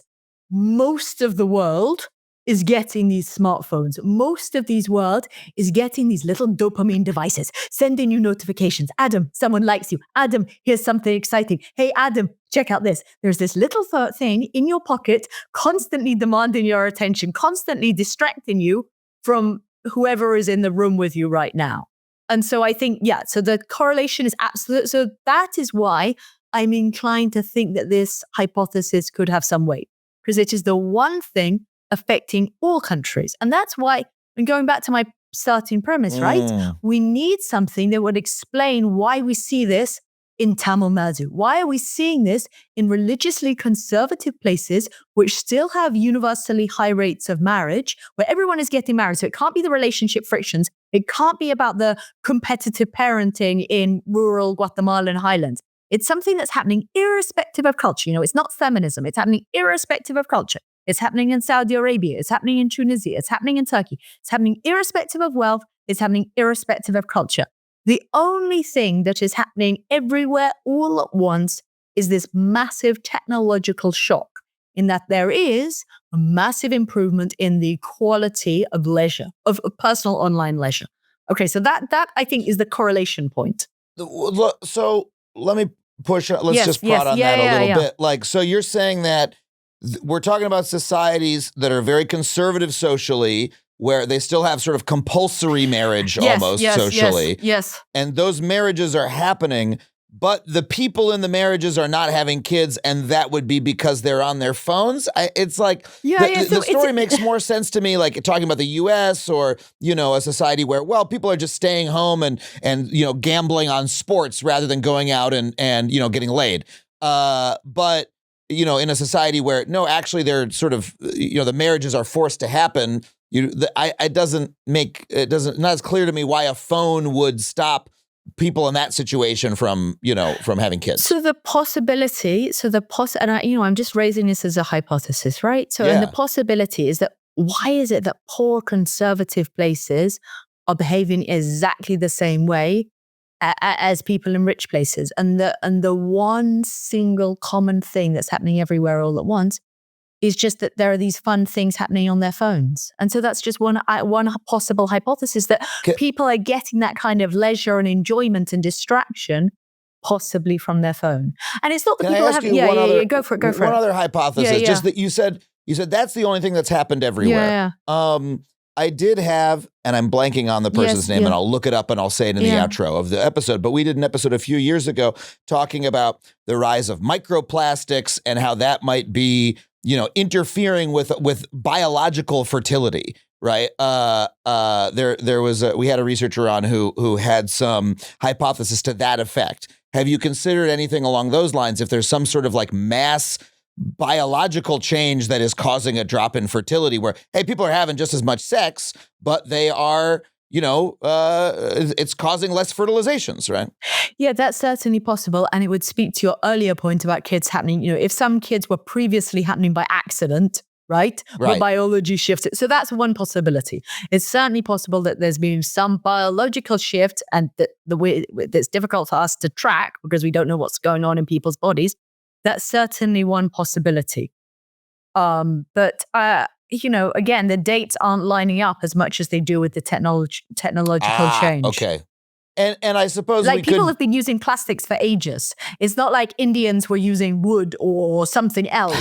Most of the world is getting these smartphones. Most of these world is getting these little dopamine devices, sending you notifications. Adam, someone likes you. Adam, here's something exciting. Hey, Adam, check out this. There's this little thing in your pocket, constantly demanding your attention, constantly distracting you from whoever is in the room with you right now. And so I think, so the correlation is absolute. So that is why I'm inclined to think that this hypothesis could have some weight, because it is the one thing affecting all countries. And that's why, and going back to my starting premise, right? We need something that would explain why we see this in Tamil Nadu. Why are we seeing this in religiously conservative places which still have universally high rates of marriage, where everyone is getting married? So it can't be the relationship frictions. It can't be about the competitive parenting in rural Guatemalan highlands. It's something that's happening irrespective of culture. It's not feminism. It's happening irrespective of culture. It's happening in Saudi Arabia. It's happening in Tunisia. It's happening in Turkey. It's happening irrespective of wealth. It's happening irrespective of culture. The only thing that is happening everywhere all at once is this massive technological shock, in that there is a massive improvement in the quality of leisure, of personal online leisure. Okay, so that I think is the correlation point. So let me push, let's just prod on that a little bit. Like, so you're saying that we're talking about societies that are very conservative socially, where they still have sort of compulsory marriage almost socially. Yes. And those marriages are happening, but the people in the marriages are not having kids, and that would be because they're on their phones. It's like the story makes more sense to me, like talking about the U.S. or, a society where, well, people are just staying home and gambling on sports rather than going out and getting laid. But in a society where, no, actually they're sort of, the marriages are forced to happen. It doesn't not as clear to me why a phone would stop people in that situation from having kids. So the possibility, and I'm just raising this as a hypothesis, right? So, and the possibility is that why is it that poor conservative places are behaving exactly the same way as people in rich places? And the one single common thing that's happening everywhere all at once is just that there are these fun things happening on their phones. And so that's just one possible hypothesis, that people are getting that kind of leisure and enjoyment and distraction possibly from their phone. And it's not that people have... Go for it. One other hypothesis, just that you said that's the only thing that's happened everywhere. I did have, and I'm blanking on the person's name, and I'll look it up and I'll say it in the outro of the episode, but we did an episode a few years ago talking about the rise of microplastics and how that might be interfering with biological fertility, right? We had a researcher on who had some hypothesis to that effect. Have you considered anything along those lines? If there's some sort of like mass biological change that is causing a drop in fertility, where, hey, people are having just as much sex, but they are, it's causing less fertilizations, right? Yeah, that's certainly possible. And it would speak to your earlier point about kids happening, if some kids were previously happening by accident, right? But biology shifted. So that's one possibility. It's certainly possible that there's been some biological shift, and that the way that's difficult for us to track because we don't know what's going on in people's bodies. That's certainly one possibility. But again, the dates aren't lining up as much as they do with the technological change. Okay. And I suppose people have been using plastics for ages. It's not like Indians were using wood or something else,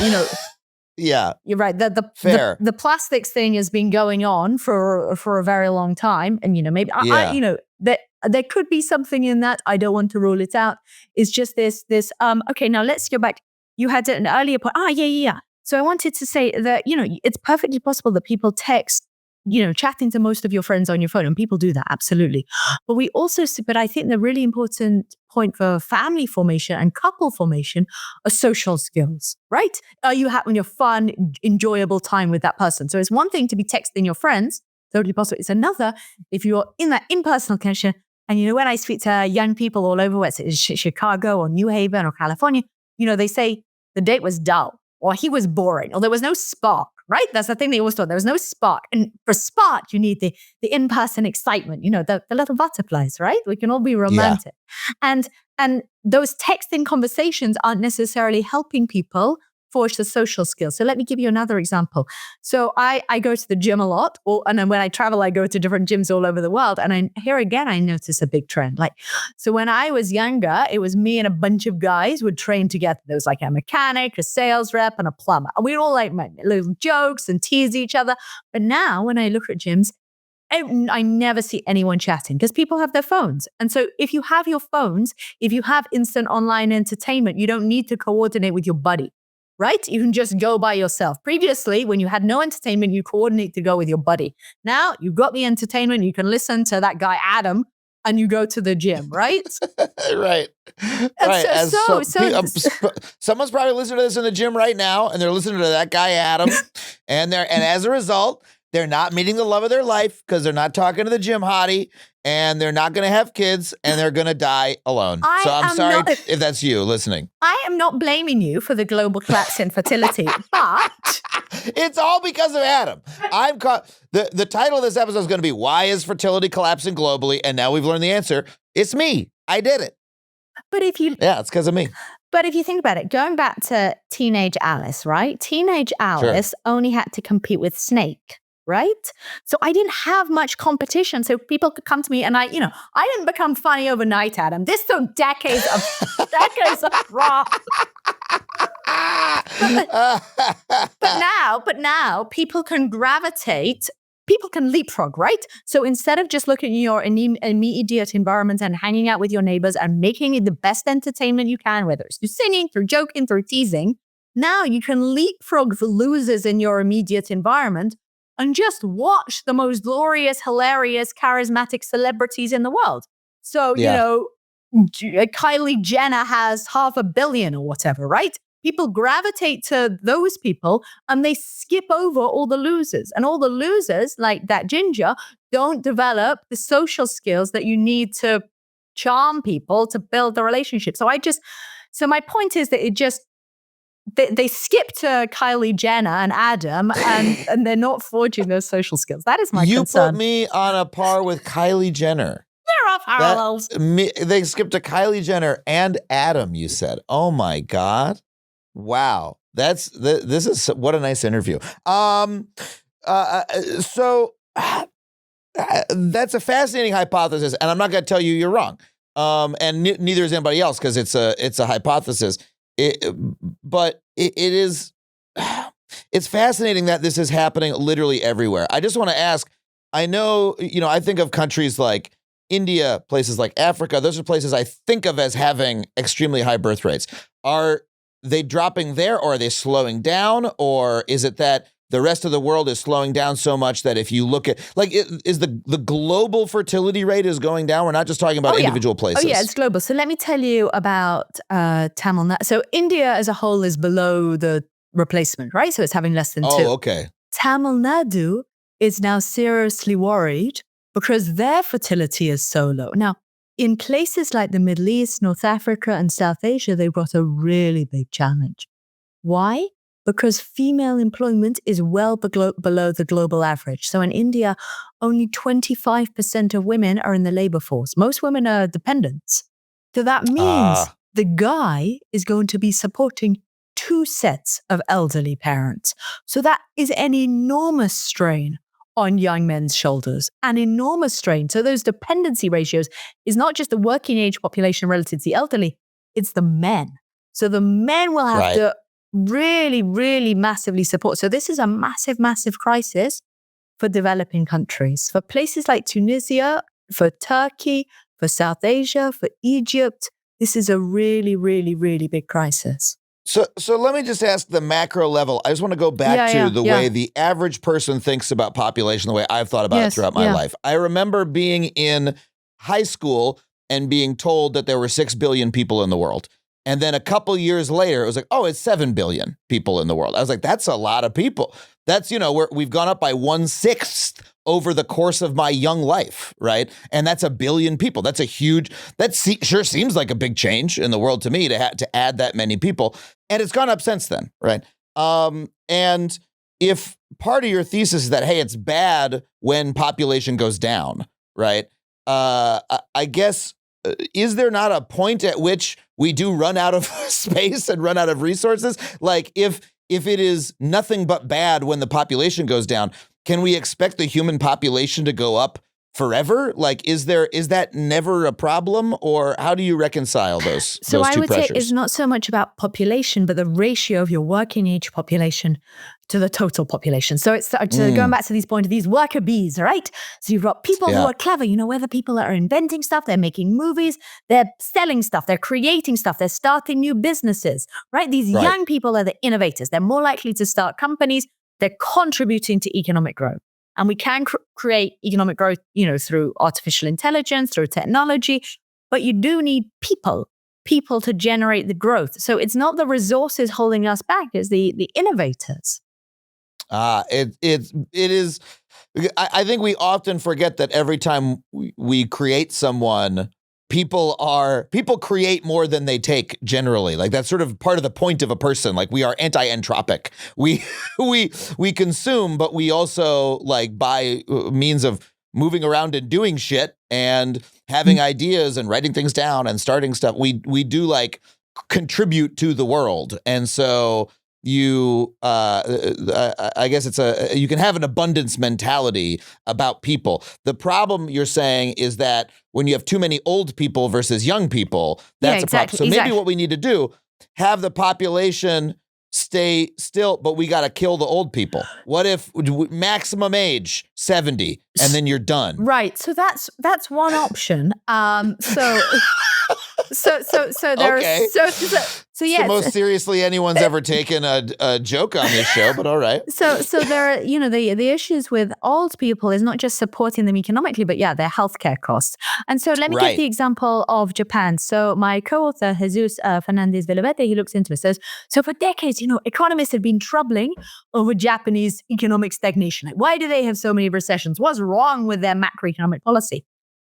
Yeah. You're right. Fair. The plastics thing has been going on for a very long time. And, maybe, there could be something in that. I don't want to rule it out. It's just this, okay, now let's go back. You had an earlier point. So I wanted to say that, it's perfectly possible that people text, chatting to most of your friends on your phone, and people do that, absolutely. But I think the really important point for family formation and couple formation are social skills, right? Are you having your fun, enjoyable time with that person? So it's one thing to be texting your friends, totally possible. It's another if you're in that impersonal connection. And when I speak to young people all over, whether it's Chicago or New Haven or California, they say the date was dull, or he was boring, or there was no spark, right? That's the thing they always thought. There was no spark. And for spark, you need the in-person excitement, the little butterflies, right? We can all be romantic. Yeah. And those texting conversations aren't necessarily helping people forge the social skills. So let me give you another example. So I go to the gym a lot, and then when I travel, I go to different gyms all over the world. And here again, I notice a big trend. So when I was younger, it was me and a bunch of guys would train together. There was like a mechanic, a sales rep, and a plumber. And we'd all make little jokes and tease each other. But now when I look at gyms, I never see anyone chatting because people have their phones. And so if you have your phones, if you have instant online entertainment, you don't need to coordinate with your buddy. Right? You can just go by yourself. Previously, when you had no entertainment, you coordinate to go with your buddy. Now you've got the entertainment. You can listen to that guy, Adam, and you go to the gym, right? Right. Someone's probably listening to this in the gym right now, and they're listening to that guy, Adam. and as a result, they're not meeting the love of their life because they're not talking to the gym hottie, and they're not going to have kids, and they're going to die alone. So I'm sorry if that's you listening. I am not blaming you for the global collapse in fertility, but it's all because of Adam. The title of this episode is going to be "Why is Fertility Collapsing Globally?" And now we've learned the answer. It's me. I did it. But it's because of me. But if you think about it, going back to teenage Alice, right? Teenage Alice only had to compete with Snake. Right? So I didn't have much competition. So people could come to me and I didn't become funny overnight, Adam. This took decades of raw. but now people can gravitate people can leapfrog, right? So instead of just looking at your immediate environment and hanging out with your neighbors and making it the best entertainment you can, whether it's through singing, through joking, through teasing, now you can leapfrog the losers in your immediate environment and just watch the most glorious, hilarious, charismatic celebrities in the world. So, Kylie Jenner has 500 million or whatever, right? People gravitate to those people and they skip over all the losers. And all the losers, like that ginger, don't develop the social skills that you need to charm people to build the relationship. So my point is that they skip to Kylie Jenner and Adam and they're not forging those social skills. That is my concern. You put me on a par with Kylie Jenner. There are parallels. They skipped to Kylie Jenner and Adam, you said. Oh my God. Wow. This is what a nice interview. So that's a fascinating hypothesis, and I'm not going to tell you you're wrong. And neither is anybody else because it's a hypothesis. But it is, it's fascinating that this is happening literally everywhere. I just want to ask, I know, I think of countries like India, places like Africa. Those are places I think of as having extremely high birth rates. Are they dropping there, or are they slowing down? Or is it that the rest of the world is slowing down so much that if you look at, is the global fertility rate is going down? We're not just talking about individual places. Oh yeah, it's global. So let me tell you about Tamil Nadu. So India as a whole is below the replacement, right? So it's having less than 2. Oh, okay. Tamil Nadu is now seriously worried because their fertility is so low. Now, in places like the Middle East, North Africa, and South Asia, they've got a really big challenge. Why? Because female employment is well below the global average. So in India, only 25% of women are in the labor force. Most women are dependents. So that means the guy is going to be supporting 2 sets of elderly parents. So that is an enormous strain on young men's shoulders, an enormous strain. So those dependency ratios is not just the working age population relative to the elderly, it's the men. So the men will have to really, really massively support. So this is a massive, massive crisis for developing countries, for places like Tunisia, for Turkey, for South Asia, for Egypt. This is a really, really, really big crisis. So let me just ask the macro level. I just want to go back to the way the average person thinks about population, the way I've thought about it throughout my life. I remember being in high school and being told that there were 6 billion people in the world. And then a couple years later, it was like, oh, it's 7 billion people in the world. I was like, that's a lot of people. That's, we've gone up by 1/6 over the course of my young life, right? And that's 1 billion people. That's a huge, sure seems like a big change in the world to me to add that many people. And it's gone up since then, right? And if part of your thesis is that, hey, it's bad when population goes down, right? I guess, is there not a point at which we do run out of space and run out of resources? Like if it is nothing but bad when the population goes down, can we expect the human population to go up forever? Like, is that never a problem, or how do you reconcile those? So those I two would pressures? say it's not so much about population, but the ratio of your working age population to the total population. So it's going back to these point of these worker bees, right? So you've got people who are clever, whether people that are inventing stuff, they're making movies, they're selling stuff, they're creating stuff, they're starting new businesses, right? These young people are the innovators. They're more likely to start companies. They're contributing to economic growth. And we can create economic growth, through artificial intelligence, through technology, but you do need people to generate the growth. So it's not the resources holding us back, it's the innovators. It is. I think we often forget that every time we create someone, people create more than they take generally. Like that's sort of part of the point of a person. Like we are anti-entropic. We consume, but we also by means of moving around and doing shit and having ideas and writing things down and starting stuff. We do contribute to the world. And so I guess you can have an abundance mentality about people. The problem you're saying is that when you have too many old people versus young people, that's a problem. So maybe what we need to do, have the population stay still, but we got to kill the old people? What if maximum age 70 and then you're done? Right. So that's one option. So there Okay. so yeah. It's the most seriously anyone's ever taken a joke on this show, but all right. So there are, the issues with old people is not just supporting them economically, but their healthcare costs. And so let me give the example of Japan. So my co-author, Jesus Fernandez Villaverde, he looks into it, says, so for decades, economists had been troubling over Japanese economic stagnation. Like, why do they have so many recessions? What's wrong with their macroeconomic policy?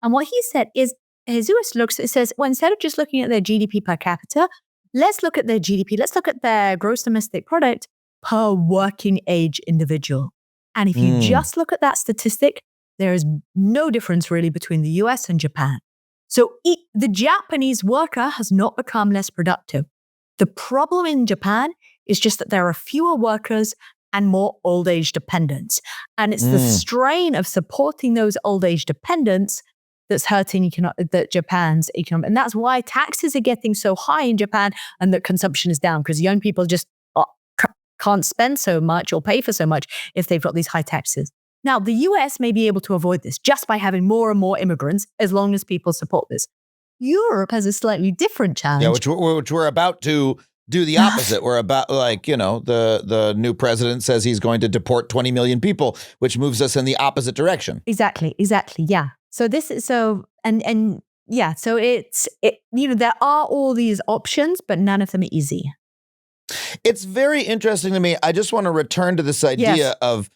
And what he said is, Jesus says, well, instead of just looking at their GDP per capita, let's look at their GDP. Let's look at their gross domestic product per working age individual. And if you just look at that statistic, there is no difference really between the US and Japan. So the Japanese worker has not become less productive. The problem in Japan is just that there are fewer workers and more old age dependents. And it's the strain of supporting those old age dependents that's hurting Japan's economy. And that's why taxes are getting so high in Japan and that consumption is down, because young people just can't spend so much or pay for so much if they've got these high taxes. Now, the US may be able to avoid this just by having more and more immigrants, as long as people support this. Europe has a slightly different challenge. Yeah, which we're about to do the opposite. We're about, the new president says he's going to deport 20 million people, which moves us in the opposite direction. Exactly. Yeah. So this is so it's there are all these options, but none of them are easy. It's very interesting to me. I just want to return to this idea of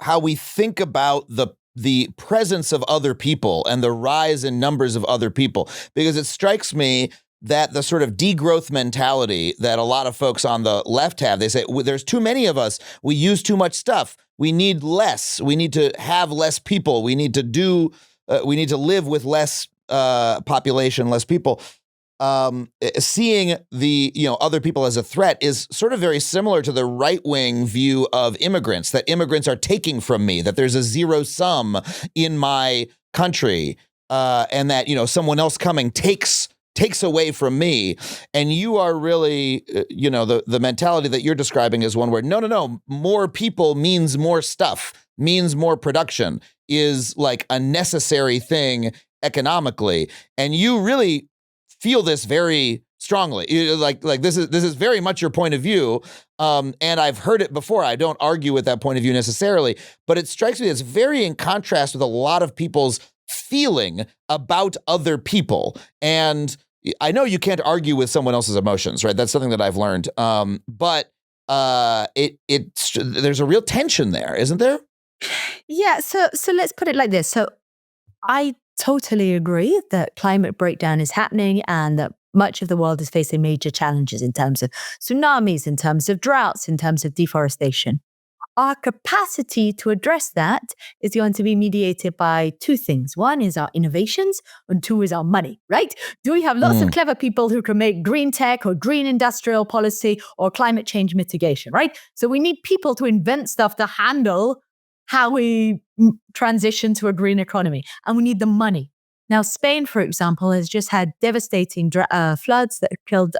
how we think about the presence of other people and the rise in numbers of other people, because it strikes me that the sort of degrowth mentality that a lot of folks on the left have, they say, there's too many of us. We use too much stuff. We need less. We need to have less people. We need to live with less population, less people. Seeing the other people as a threat is sort of very similar to the right-wing view of immigrants, that immigrants are taking from me, that there's a zero sum in my country, and that someone else coming takes away from me. And you are really, the mentality that you're describing is one where, no, more people means more stuff, means more production, is like a necessary thing economically. And you really feel this very strongly. Like this is very much your point of view. And I've heard it before. I don't argue with that point of view necessarily, but it strikes me as very in contrast with a lot of people's feeling about other people. And I know you can't argue with someone else's emotions, right? That's something that I've learned. But there's a real tension there, isn't there? Yeah. So let's put it like this. So I totally agree that climate breakdown is happening and that much of the world is facing major challenges in terms of tsunamis, in terms of droughts, in terms of deforestation. Our capacity to address that is going to be mediated by two things. One is our innovations, and two is our money, right? Do we have lots of clever people who can make green tech or green industrial policy or climate change mitigation, right? So we need people to invent stuff to handle how we transition to a green economy, and we need the money. Now, Spain, for example, has just had devastating floods that killed,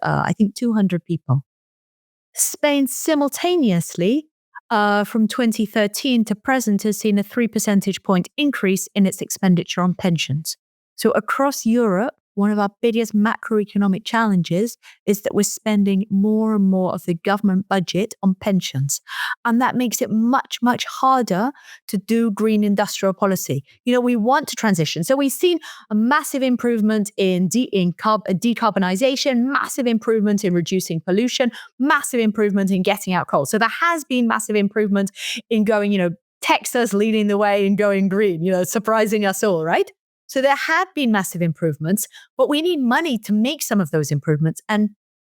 200 people. Spain simultaneously, from 2013 to present, has seen a 3 percentage point increase in its expenditure on pensions. So across Europe, one of our biggest macroeconomic challenges is that we're spending more and more of the government budget on pensions. And that makes it much, much harder to do green industrial policy. We want to transition. So we've seen a massive improvement in decarbonization, massive improvement in reducing pollution, massive improvement in getting out coal. So there has been massive improvement in going, Texas leading the way in going green, surprising us all, right? So there have been massive improvements, but we need money to make some of those improvements. And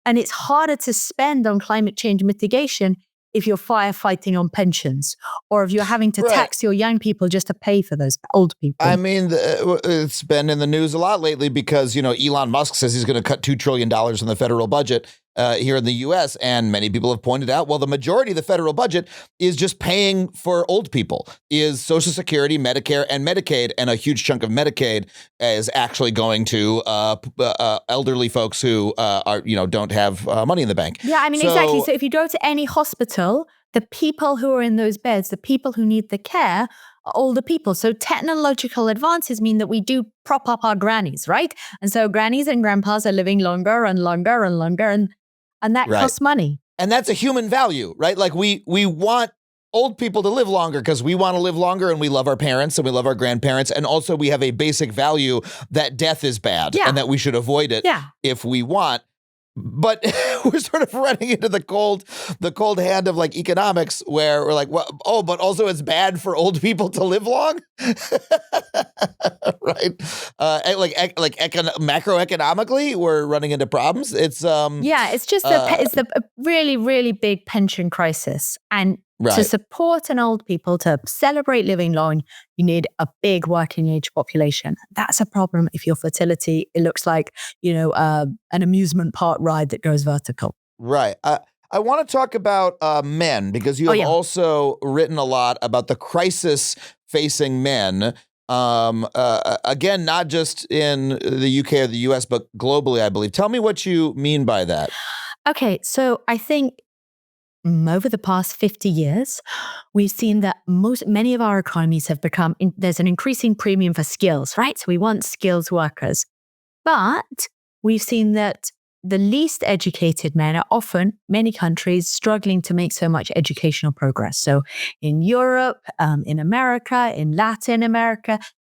it's harder to spend on climate change mitigation if you're firefighting on pensions or if you're having to tax your young people just to pay for those old people. I mean, it's been in the news a lot lately because, Elon Musk says he's going to cut $2 trillion in the federal budget. here in the U.S. And many people have pointed out, well, the majority of the federal budget is just paying for old people, is Social Security, Medicare, and Medicaid. And a huge chunk of Medicaid is actually going to elderly folks who don't have money in the bank. Yeah, I mean, exactly. So if you go to any hospital, the people who are in those beds, the people who need the care, are older people. So technological advances mean that we do prop up our grannies, right? And so grannies and grandpas are living longer and longer and longer, and that costs money. And that's a human value, right? Like we want old people to live longer because we want to live longer and we love our parents and we love our grandparents. And also we have a basic value that death is bad and that we should avoid it if we want. But we're sort of running into the cold hand of like economics where we're like, well, but also it's bad for old people to live long, right? Macroeconomically, we're running into problems. It's it's just it's the really, really big pension crisis. And to support an old people, to celebrate living long, you need a big working age population. That's a problem if your fertility, it looks like, an amusement park ride that goes vertical. Right. I want to talk about men because you have also written a lot about the crisis facing men. Again, not just in the UK or the US, but globally, I believe. Tell me what you mean by that. Okay, so I think over the past 50 years, we've seen that many of our economies have become, there's an increasing premium for skills, right? So we want skills workers. But we've seen that the least educated men are often, many countries, struggling to make so much educational progress. So in Europe, in America, in Latin America,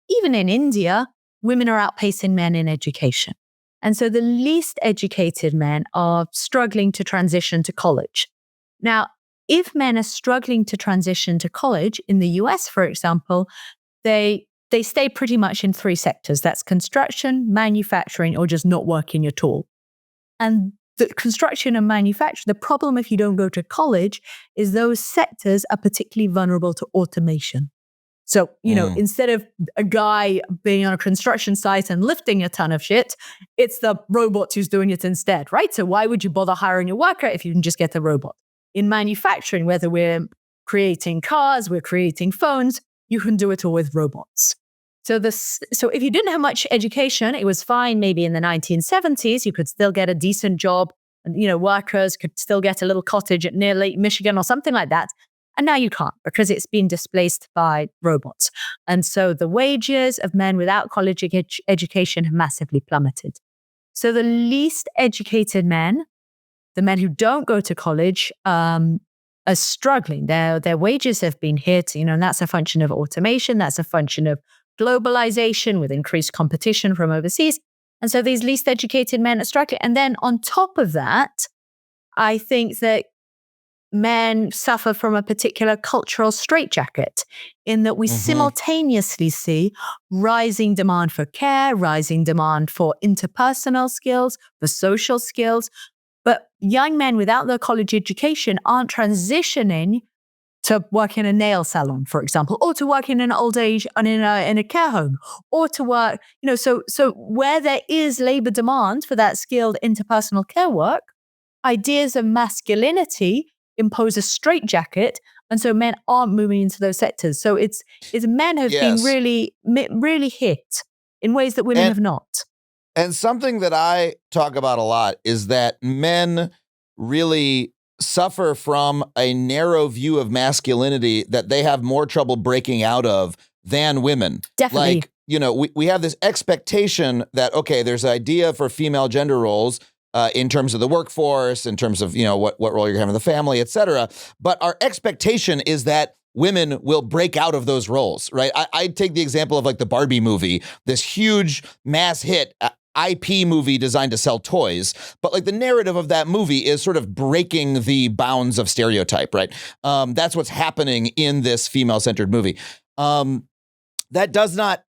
even in India, women are outpacing men in education. And so the least educated men are struggling to transition to college. Now, if men are struggling to transition to college, in the US, for example, they stay pretty much in three sectors. That's construction, manufacturing, or just not working at all. And the construction and manufacturing, the problem if you don't go to college is those sectors are particularly vulnerable to automation. So, instead of a guy being on a construction site and lifting a ton of shit, it's the robot who's doing it instead, right? So why would you bother hiring a worker if you can just get a robot? In manufacturing, whether we're creating cars, we're creating phones, you can do it all with robots. So if you didn't have much education, it was fine. Maybe in the 1970s, you could still get a decent job. And, workers could still get a little cottage near Lake Michigan or something like that. And now you can't because it's been displaced by robots. And so the wages of men without college education have massively plummeted. So the least educated men, the men who don't go to college, are struggling. Their wages have been hit, and that's a function of automation. That's a function of globalization with increased competition from overseas. And so these least educated men are struggling. And then on top of that, I think that men suffer from a particular cultural straitjacket in that we simultaneously see rising demand for care, rising demand for interpersonal skills, for social skills. But young men without their college education aren't transitioning to work in a nail salon, for example, or to work in an old age and in a care home, or to work, so where there is labor demand for that skilled interpersonal care work, ideas of masculinity impose a straitjacket, and so men aren't moving into those sectors. So it's men have been really, really hit in ways that women have not. And something that I talk about a lot is that men really suffer from a narrow view of masculinity that they have more trouble breaking out of than women. Definitely. Like, we have this expectation that, okay, there's an idea for female gender roles in terms of the workforce, in terms of, what role you're having in the family, et cetera. But our expectation is that women will break out of those roles, right? I take the example of like the Barbie movie, this huge mass hit IP movie designed to sell toys, but like the narrative of that movie is sort of breaking the bounds of stereotype, right? That's what's happening in this female-centered movie. That does not,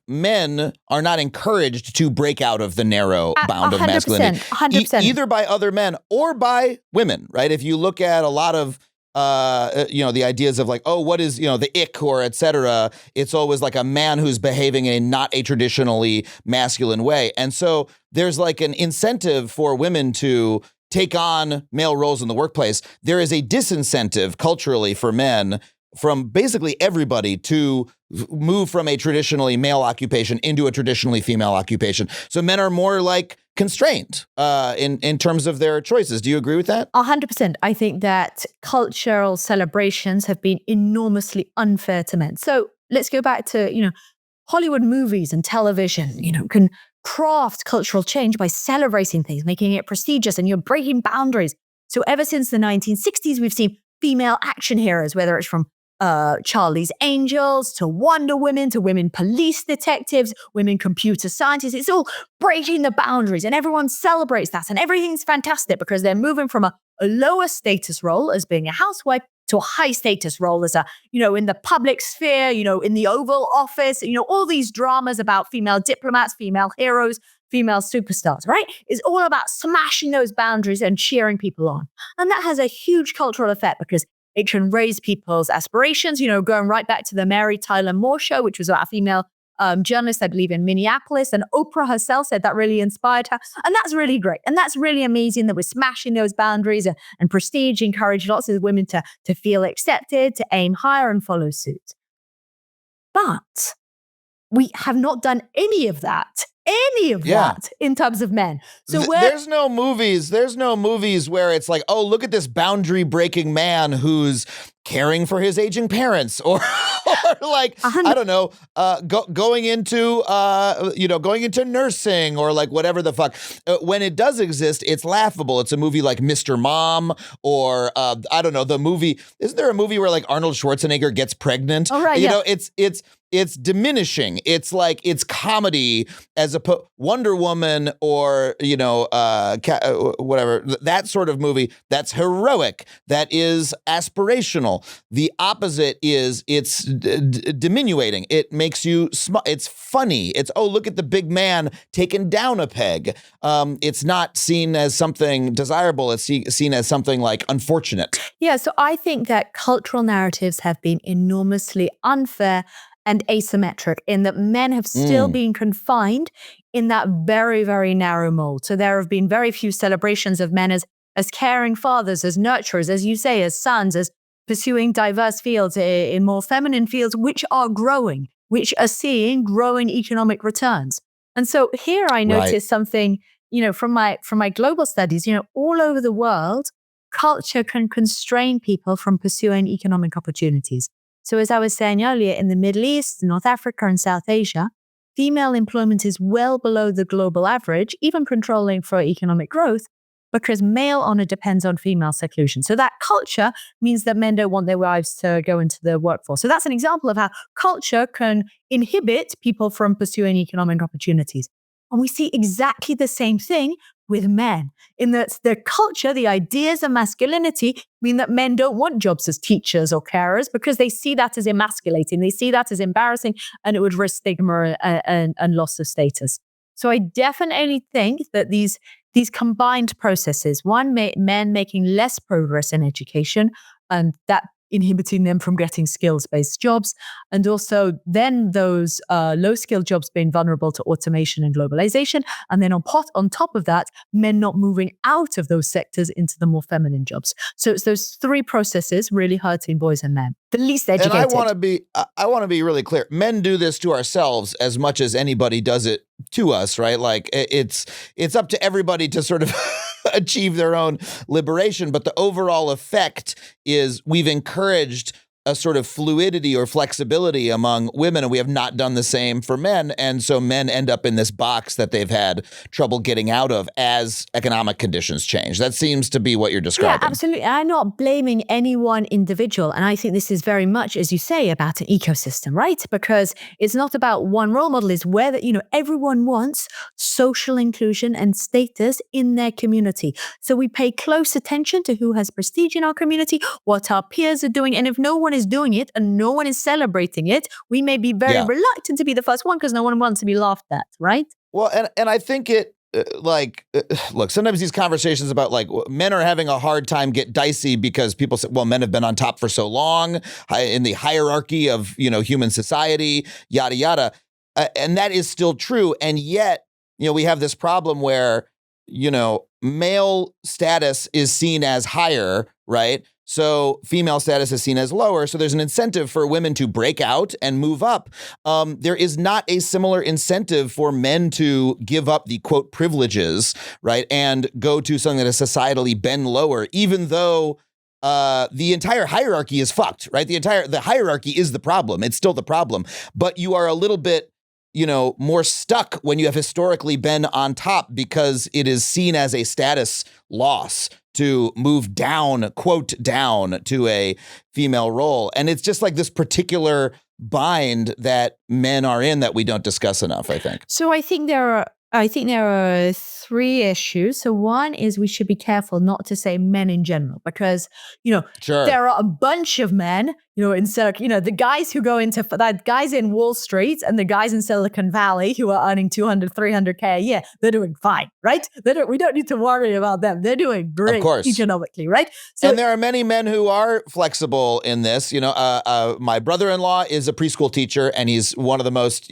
men are not encouraged to break out of the narrow bound of masculinity. 100%. Either by other men or by women, right? If you look at a lot of the ideas of like, oh, what is, the ick or et cetera, it's always like a man who's behaving in not a traditionally masculine way. And so there's like an incentive for women to take on male roles in the workplace, there is a disincentive culturally for men from basically everybody to move from a traditionally male occupation into a traditionally female occupation. So men are more like constrained in terms of their choices. Do you agree with that? 100%. I think that cultural celebrations have been enormously unfair to men. So let's go back to, Hollywood movies and television, can craft cultural change by celebrating things, making it prestigious, and you're breaking boundaries. So ever since the 1960s, we've seen female action heroes, whether it's from Charlie's Angels to Wonder Women to women police detectives, women computer scientists. It's all breaking the boundaries, and everyone celebrates that, and everything's fantastic because they're moving from a lower status role as being a housewife to a high status role as in the public sphere, in the Oval Office, all these dramas about female diplomats, female heroes, female superstars, right? It's all about smashing those boundaries and cheering people on. And that has a huge cultural effect because it can raise people's aspirations, going right back to the Mary Tyler Moore show, which was about a female journalist, I believe, in Minneapolis. And Oprah herself said that really inspired her. And that's really great. And that's really amazing that we're smashing those boundaries and prestige, encourage lots of women to feel accepted, to aim higher and follow suit. But we have not done any of that in terms of men. So there's no movies where it's like, oh, look at this boundary breaking man who's caring for his aging parents or like, I don't know, going into nursing or like whatever the fuck. When it does exist, it's laughable. It's a movie like Mr. Mom or I don't know, the movie. Isn't there a movie where like Arnold Schwarzenegger gets pregnant? Oh, right, yeah. It's diminishing. It's like it's comedy as Wonder Woman or whatever, that sort of movie. That's heroic. That is aspirational. The opposite is it's diminuting. It makes you it's funny. It's, oh, look at the big man taking down a peg. It's not seen as something desirable. It's seen as something like unfortunate. Yeah. So I think that cultural narratives have been enormously unfair and asymmetric in that men have still been confined in that very, very narrow mold. So there have been very few celebrations of men as caring fathers, as nurturers, as you say, as sons, as pursuing diverse fields in more feminine fields, which are growing, which are seeing growing economic returns. And so here I noticed something, from my global studies, all over the world, culture can constrain people from pursuing economic opportunities. So as I was saying earlier, in the Middle East, North Africa, and South Asia, female employment is well below the global average, even controlling for economic growth, because male honor depends on female seclusion. So that culture means that men don't want their wives to go into the workforce. So that's an example of how culture can inhibit people from pursuing economic opportunities. And we see exactly the same thing with men, in that the culture, the ideas of masculinity mean that men don't want jobs as teachers or carers because they see that as emasculating. They see that as embarrassing, and it would risk stigma and loss of status. So I definitely think that these combined processes, one, men making less progress in education, and that inhibiting them from getting skills-based jobs, and also then those low-skilled jobs being vulnerable to automation and globalization, and then on top of that, men not moving out of those sectors into the more feminine jobs. So it's those three processes really hurting boys and men, the least educated. And I want to be really clear. Men do this to ourselves as much as anybody does it to us, right? Like it's up to everybody to sort of achieve their own liberation. But the overall effect is we've encouraged a sort of fluidity or flexibility among women, and we have not done the same for men. And so men end up in this box that they've had trouble getting out of as economic conditions change. That seems to be what you're describing. Yeah, absolutely. I'm not blaming any one individual. And I think this is very much, as you say, about an ecosystem, right? Because it's not about one role model. It's where that, everyone wants social inclusion and status in their community. So we pay close attention to who has prestige in our community, what our peers are doing. And if no one is doing it and no one is celebrating it, we may be very reluctant to be the first one because no one wants to be laughed at, right? Well, and I think it, look, sometimes these conversations about like men are having a hard time get dicey because people say, well, men have been on top for so long in the hierarchy of, human society, yada, yada. And that is still true. And yet, we have this problem where male status is seen as higher, right? So female status is seen as lower. So there's an incentive for women to break out and move up. There is not a similar incentive for men to give up the quote privileges, right? And go to something that has societally been lower, even though the entire hierarchy is fucked, right? The hierarchy is the problem. It's still the problem, but you are a little bit more stuck when you have historically been on top because it is seen as a status loss to move down, quote, down to a female role. And it's just like this particular bind that men are in that we don't discuss enough, I think. So I think there are three issues. So one is we should be careful not to say men in general, because, Sure. there are a bunch of men, the guys who go into that guys in Wall Street and the guys in Silicon Valley who are earning 200, 300K a year, they're doing fine, right? We don't need to worry about them. They're doing great economically, right? So, and there are many men who are flexible in this. My brother-in-law is a preschool teacher, and he's one of the most,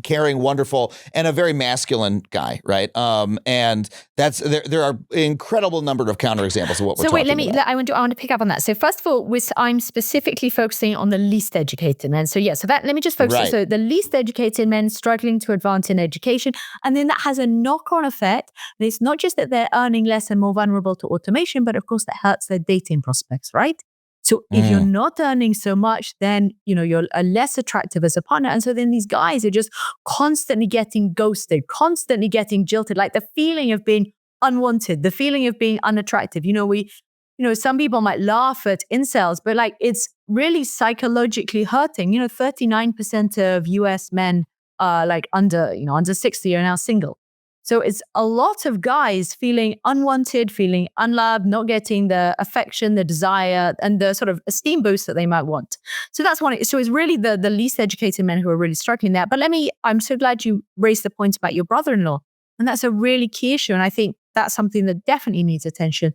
caring, wonderful, and a very masculine guy, right? And there are incredible number of counterexamples of what we're talking about. I want to pick up on that. So first of all, I'm specifically focusing on the least educated men. So let me just focus. Right. So the least educated men struggling to advance in education, and then that has a knock-on effect. And it's not just that they're earning less and more vulnerable to automation, but of course that hurts their dating prospects, right? So if you're not earning so much, then, you're less attractive as a partner. And so then these guys are just constantly getting ghosted, constantly getting jilted, like the feeling of being unwanted, the feeling of being unattractive. Some people might laugh at incels, but like it's really psychologically hurting. 39% of US men are like under 60 are now single. So it's a lot of guys feeling unwanted, feeling unloved, not getting the affection, the desire, and the sort of esteem boost that they might want. So that's one. So it's really the least educated men who are really struggling there. But I'm so glad you raised the point about your brother-in-law. And that's a really key issue. And I think that's something that definitely needs attention.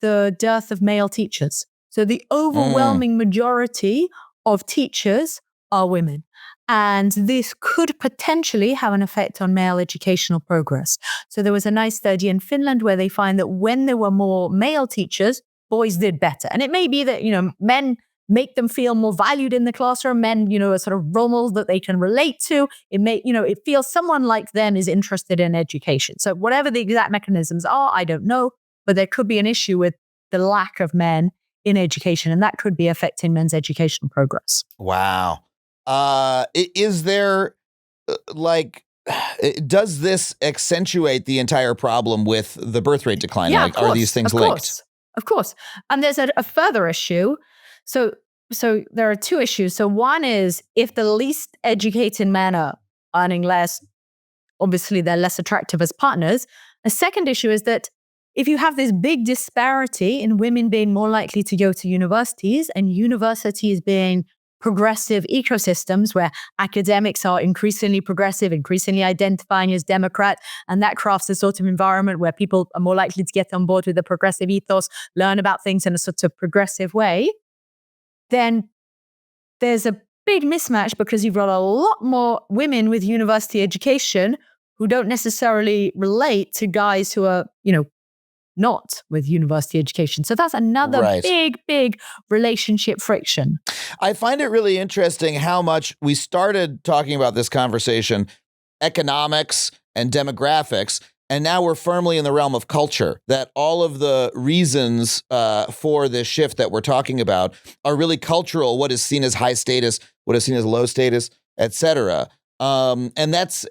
The dearth of male teachers. So the overwhelming majority of teachers are women. And this could potentially have an effect on male educational progress. So there was a nice study in Finland where they find that when there were more male teachers, boys did better. And it may be that, men make them feel more valued in the classroom. Men, are sort of role models that they can relate to. It feels someone like them is interested in education. So whatever the exact mechanisms are, I don't know, but there could be an issue with the lack of men in education, and that could be affecting men's educational progress. Wow. Is there does this accentuate the entire problem with the birth rate decline? Yeah, are these things linked? Of course. And there's a further issue. So there are two issues. So one is if the least educated men are earning less, obviously they're less attractive as partners. A second issue is that if you have this big disparity in women being more likely to go to universities and universities being progressive ecosystems where academics are increasingly progressive, increasingly identifying as Democrat, and that crafts a sort of environment where people are more likely to get on board with the progressive ethos, learn about things in a sort of progressive way, then there's a big mismatch because you've got a lot more women with university education who don't necessarily relate to guys who are, not with university education. So that's another big relationship friction. I find it really interesting how much we started talking about this conversation, economics and demographics, and now we're firmly in the realm of culture, that all of the reasons for this shift that we're talking about are really cultural, what is seen as high status, what is seen as low status, et cetera. And that's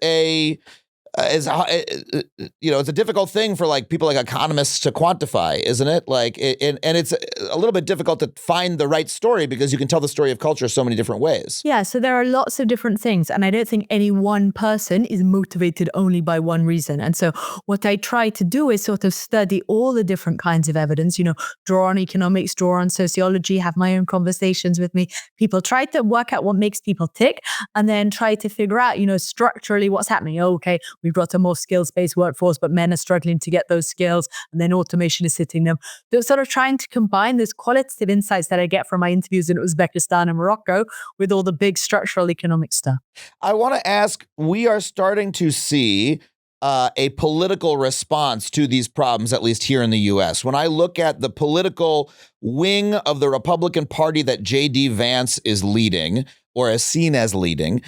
it's a difficult thing for people like economists to quantify, isn't it? And it's a little bit difficult to find the right story because you can tell the story of culture so many different ways. Yeah, so there are lots of different things. And I don't think any one person is motivated only by one reason. And so what I try to do is sort of study all the different kinds of evidence, draw on economics, draw on sociology, have my own conversations with people, try to work out what makes people tick, and then try to figure out, structurally what's happening. Okay, we've got a more skills-based workforce, but men are struggling to get those skills, and then automation is hitting them. They're sort of trying to combine those qualitative insights that I get from my interviews in Uzbekistan and Morocco with all the big structural economic stuff. I want to ask, we are starting to see a political response to these problems, at least here in the U.S. When I look at the political wing of the Republican Party that J.D. Vance is leading, or is seen as leading,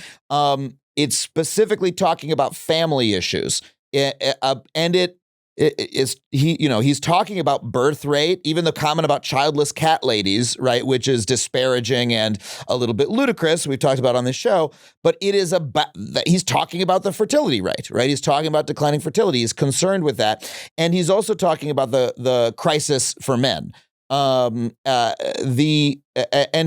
it's specifically talking about family issues, he's talking about birth rate, even the comment about childless cat ladies, right, which is disparaging and a little bit ludicrous. We've talked about on this show, but it is about he's talking about the fertility rate, right? He's talking about declining fertility. He's concerned with that, and he's also talking about the crisis for men. And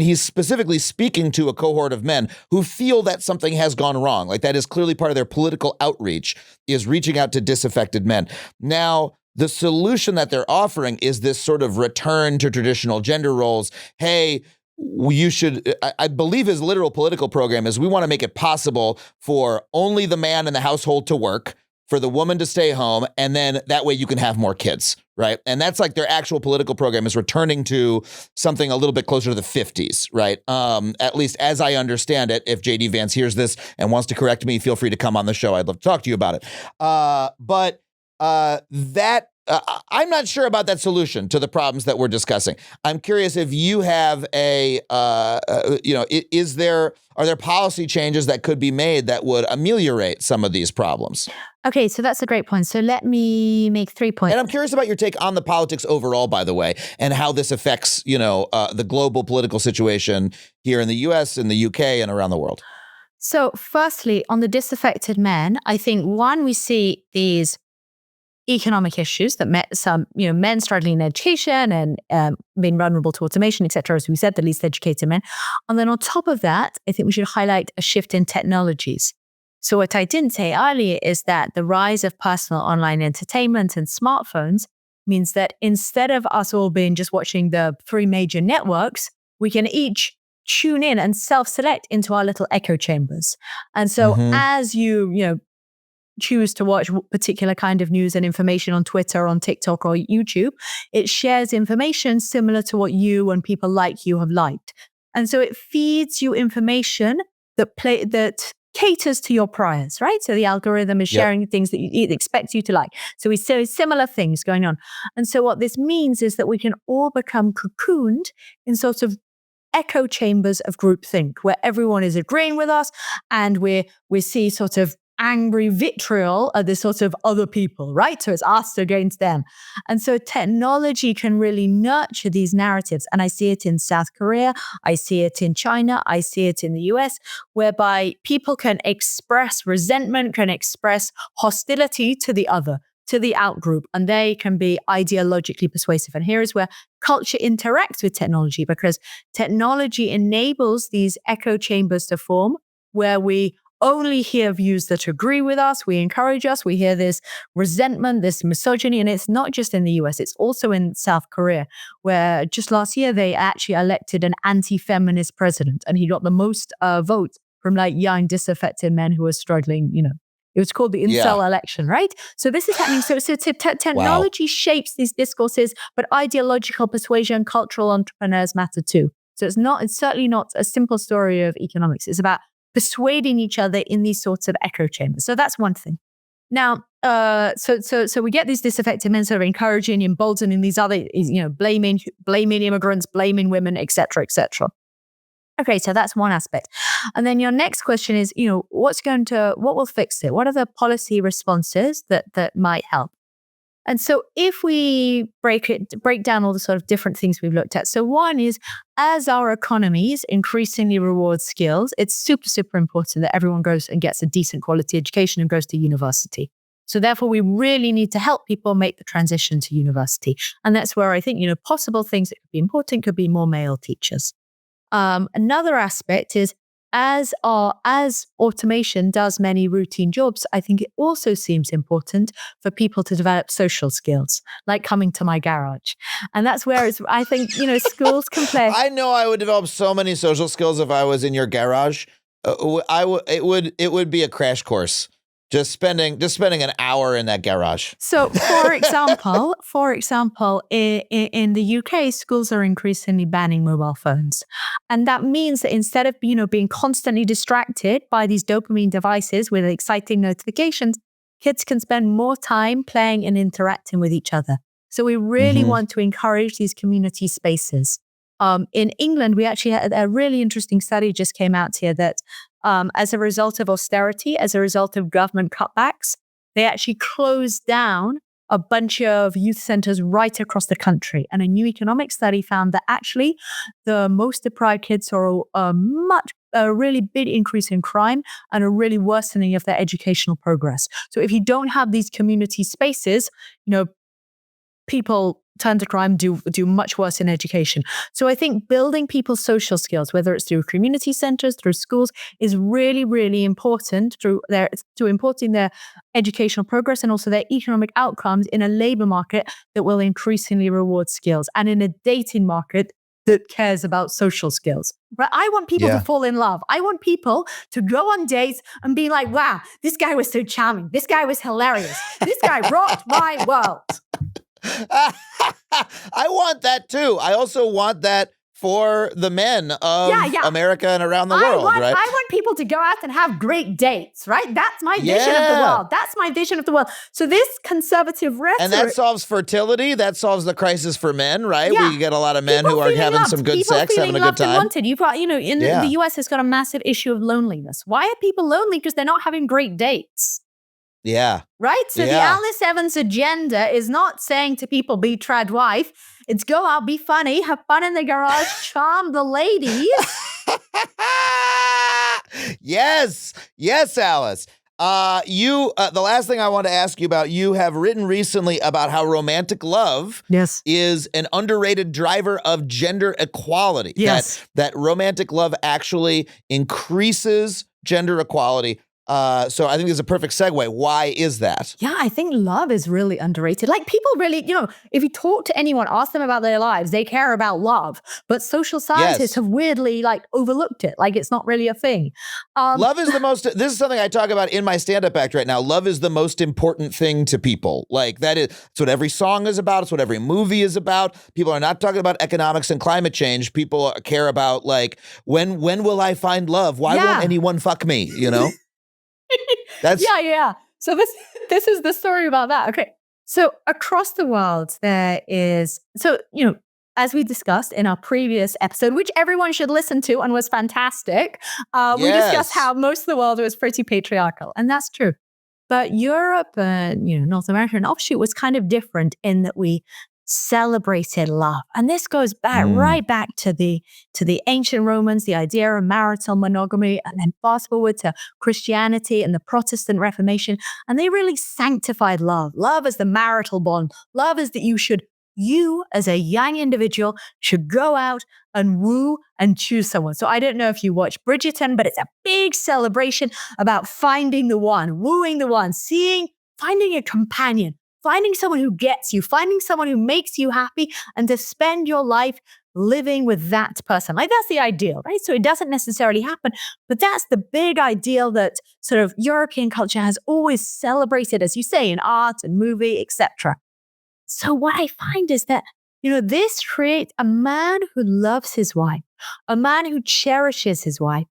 he's specifically speaking to a cohort of men who feel that something has gone wrong. Like that is clearly part of their political outreach, is reaching out to disaffected men. Now, the solution that they're offering is this sort of return to traditional gender roles. Hey, you should, I believe his literal political program is we want to make it possible for only the man in the household to work, for the woman to stay home, and then that way you can have more kids, right? And that's like their actual political program is returning to something a little bit closer to the 50s, right? At least as I understand it. If J.D. Vance hears this and wants to correct me, feel free to come on the show. I'd love to talk to you about it. I'm not sure about that solution to the problems that we're discussing. I'm curious if you have are there policy changes that could be made that would ameliorate some of these problems? Okay, so that's a great point. So let me make 3 points. And I'm curious about your take on the politics overall, by the way, and how this affects, the global political situation here in the U.S., in the U.K., and around the world. So firstly, on the disaffected men, I think one, we see these economic issues that men struggling in education and being vulnerable to automation, etc. As we said, the least educated men. And then on top of that, I think we should highlight a shift in technologies. So what I didn't say earlier is that the rise of personal online entertainment and smartphones means that instead of us all being just watching the 3 major networks, we can each tune in and self-select into our little echo chambers. And so as you choose to watch particular kind of news and information on Twitter, on TikTok, or YouTube, it shares information similar to what you and people like you have liked. And so it feeds you information that caters to your priors, right? So the algorithm is sharing things that it expects you to like. So we see similar things going on. And so what this means is that we can all become cocooned in sort of echo chambers of groupthink, where everyone is agreeing with us, and we see sort of angry vitriol at this sort of other people, right? So it's us against them. And so technology can really nurture these narratives. And I see it in South Korea, I see it in China, I see it in the US, whereby people can express resentment, can express hostility to the other, to the outgroup, and they can be ideologically persuasive. And here is where culture interacts with technology, because technology enables these echo chambers to form where we only hear views that agree with us, we encourage us, we hear this resentment, this misogyny, and it's not just in the US, it's also in South Korea, where just last year they actually elected an anti-feminist president, and he got the most votes from like young disaffected men who were struggling, It was called the incel election, right? So this is happening. So technology shapes these discourses, but ideological persuasion, cultural entrepreneurs matter too. So it's certainly not a simple story of economics. It's about persuading each other in these sorts of echo chambers. So that's one thing. Now, so we get these disaffected men sort of encouraging, emboldening these other, blaming immigrants, blaming women, et cetera, et cetera. Okay, so that's one aspect. And then your next question is, what will fix it? What are the policy responses that might help? And so if we break down all the sort of different things we've looked at. So one is, as our economies increasingly reward skills, it's super, super important that everyone goes and gets a decent quality education and goes to university. So therefore, we really need to help people make the transition to university. And that's where I think, possible things that could be important could be more male teachers. Another aspect is, as automation does many routine jobs, I think it also seems important for people to develop social skills, like coming to my garage. And that's where I think, schools can play. I know I would develop so many social skills if I was in your garage. It would be a crash course. Just spending an hour in that garage. So, for example, in the UK, schools are increasingly banning mobile phones, and that means that instead of being constantly distracted by these dopamine devices with exciting notifications, kids can spend more time playing and interacting with each other. So we really want to encourage these community spaces. In England, we actually had a really interesting study just came out here that as a result of austerity, as a result of government cutbacks, they actually closed down a bunch of youth centers right across the country. And a new economic study found that actually the most deprived kids saw a really big increase in crime and a really worsening of their educational progress. So if you don't have these community spaces, people turn to crime, do much worse in education. So I think building people's social skills, whether it's through community centers, through schools, is really, really important to importing their educational progress and also their economic outcomes in a labor market that will increasingly reward skills and in a dating market that cares about social skills. Right? I want people to fall in love. I want people to go on dates and be like, wow, this guy was so charming. This guy was hilarious. This guy rocked my world. I want that too. I also want that for the men of America and around the world, right? I want people to go out and have great dates, right? That's my vision of the world. That's my vision of the world. So this conservative rhetoric... And that solves fertility. That solves the crisis for men, right? Yeah. We get a lot of men who are having some good sex, having a good time. Wanted. You've got, the US has got a massive issue of loneliness. Why are people lonely? Because they're not having great dates. Yeah. Right? So the Alice Evans agenda is not saying to people, be trad wife. It's go out, be funny, have fun in the garage, charm the ladies. Yes, Alice. The last thing I want to ask you about, you have written recently about how romantic love is an underrated driver of gender equality. Yes. That romantic love actually increases gender equality. So I think it's a perfect segue. Why is that? Yeah, I think love is really underrated. Like people really, if you talk to anyone, ask them about their lives, they care about love. But social scientists have weirdly overlooked it. Like it's not really a thing. Love is this is something I talk about in my stand-up act right now. Love is the most important thing to people. It's what every song is about. It's what every movie is about. People are not talking about economics and climate change. People care about when will I find love? Why won't anyone fuck me? That's So this is the story about that. Okay. So across the world, there is, as we discussed in our previous episode, which everyone should listen to and was fantastic, we discussed how most of the world was pretty patriarchal. And that's true. But Europe and, North America and offshoot was kind of different in that we celebrated love. And this goes back right back to the ancient Romans, the idea of marital monogamy, and then fast forward to Christianity and the Protestant Reformation. And they really sanctified love. Love as the marital bond. Love is that you as a young individual should go out and woo and choose someone. So I don't know if you watch Bridgerton, but it's a big celebration about finding the one, wooing the one, finding a companion, finding someone who gets you, finding someone who makes you happy, and to spend your life living with that person. That's the ideal, right? So it doesn't necessarily happen, but that's the big ideal that sort of European culture has always celebrated, as you say, in art and movie, etc. So what I find is that, this creates a man who loves his wife, a man who cherishes his wife,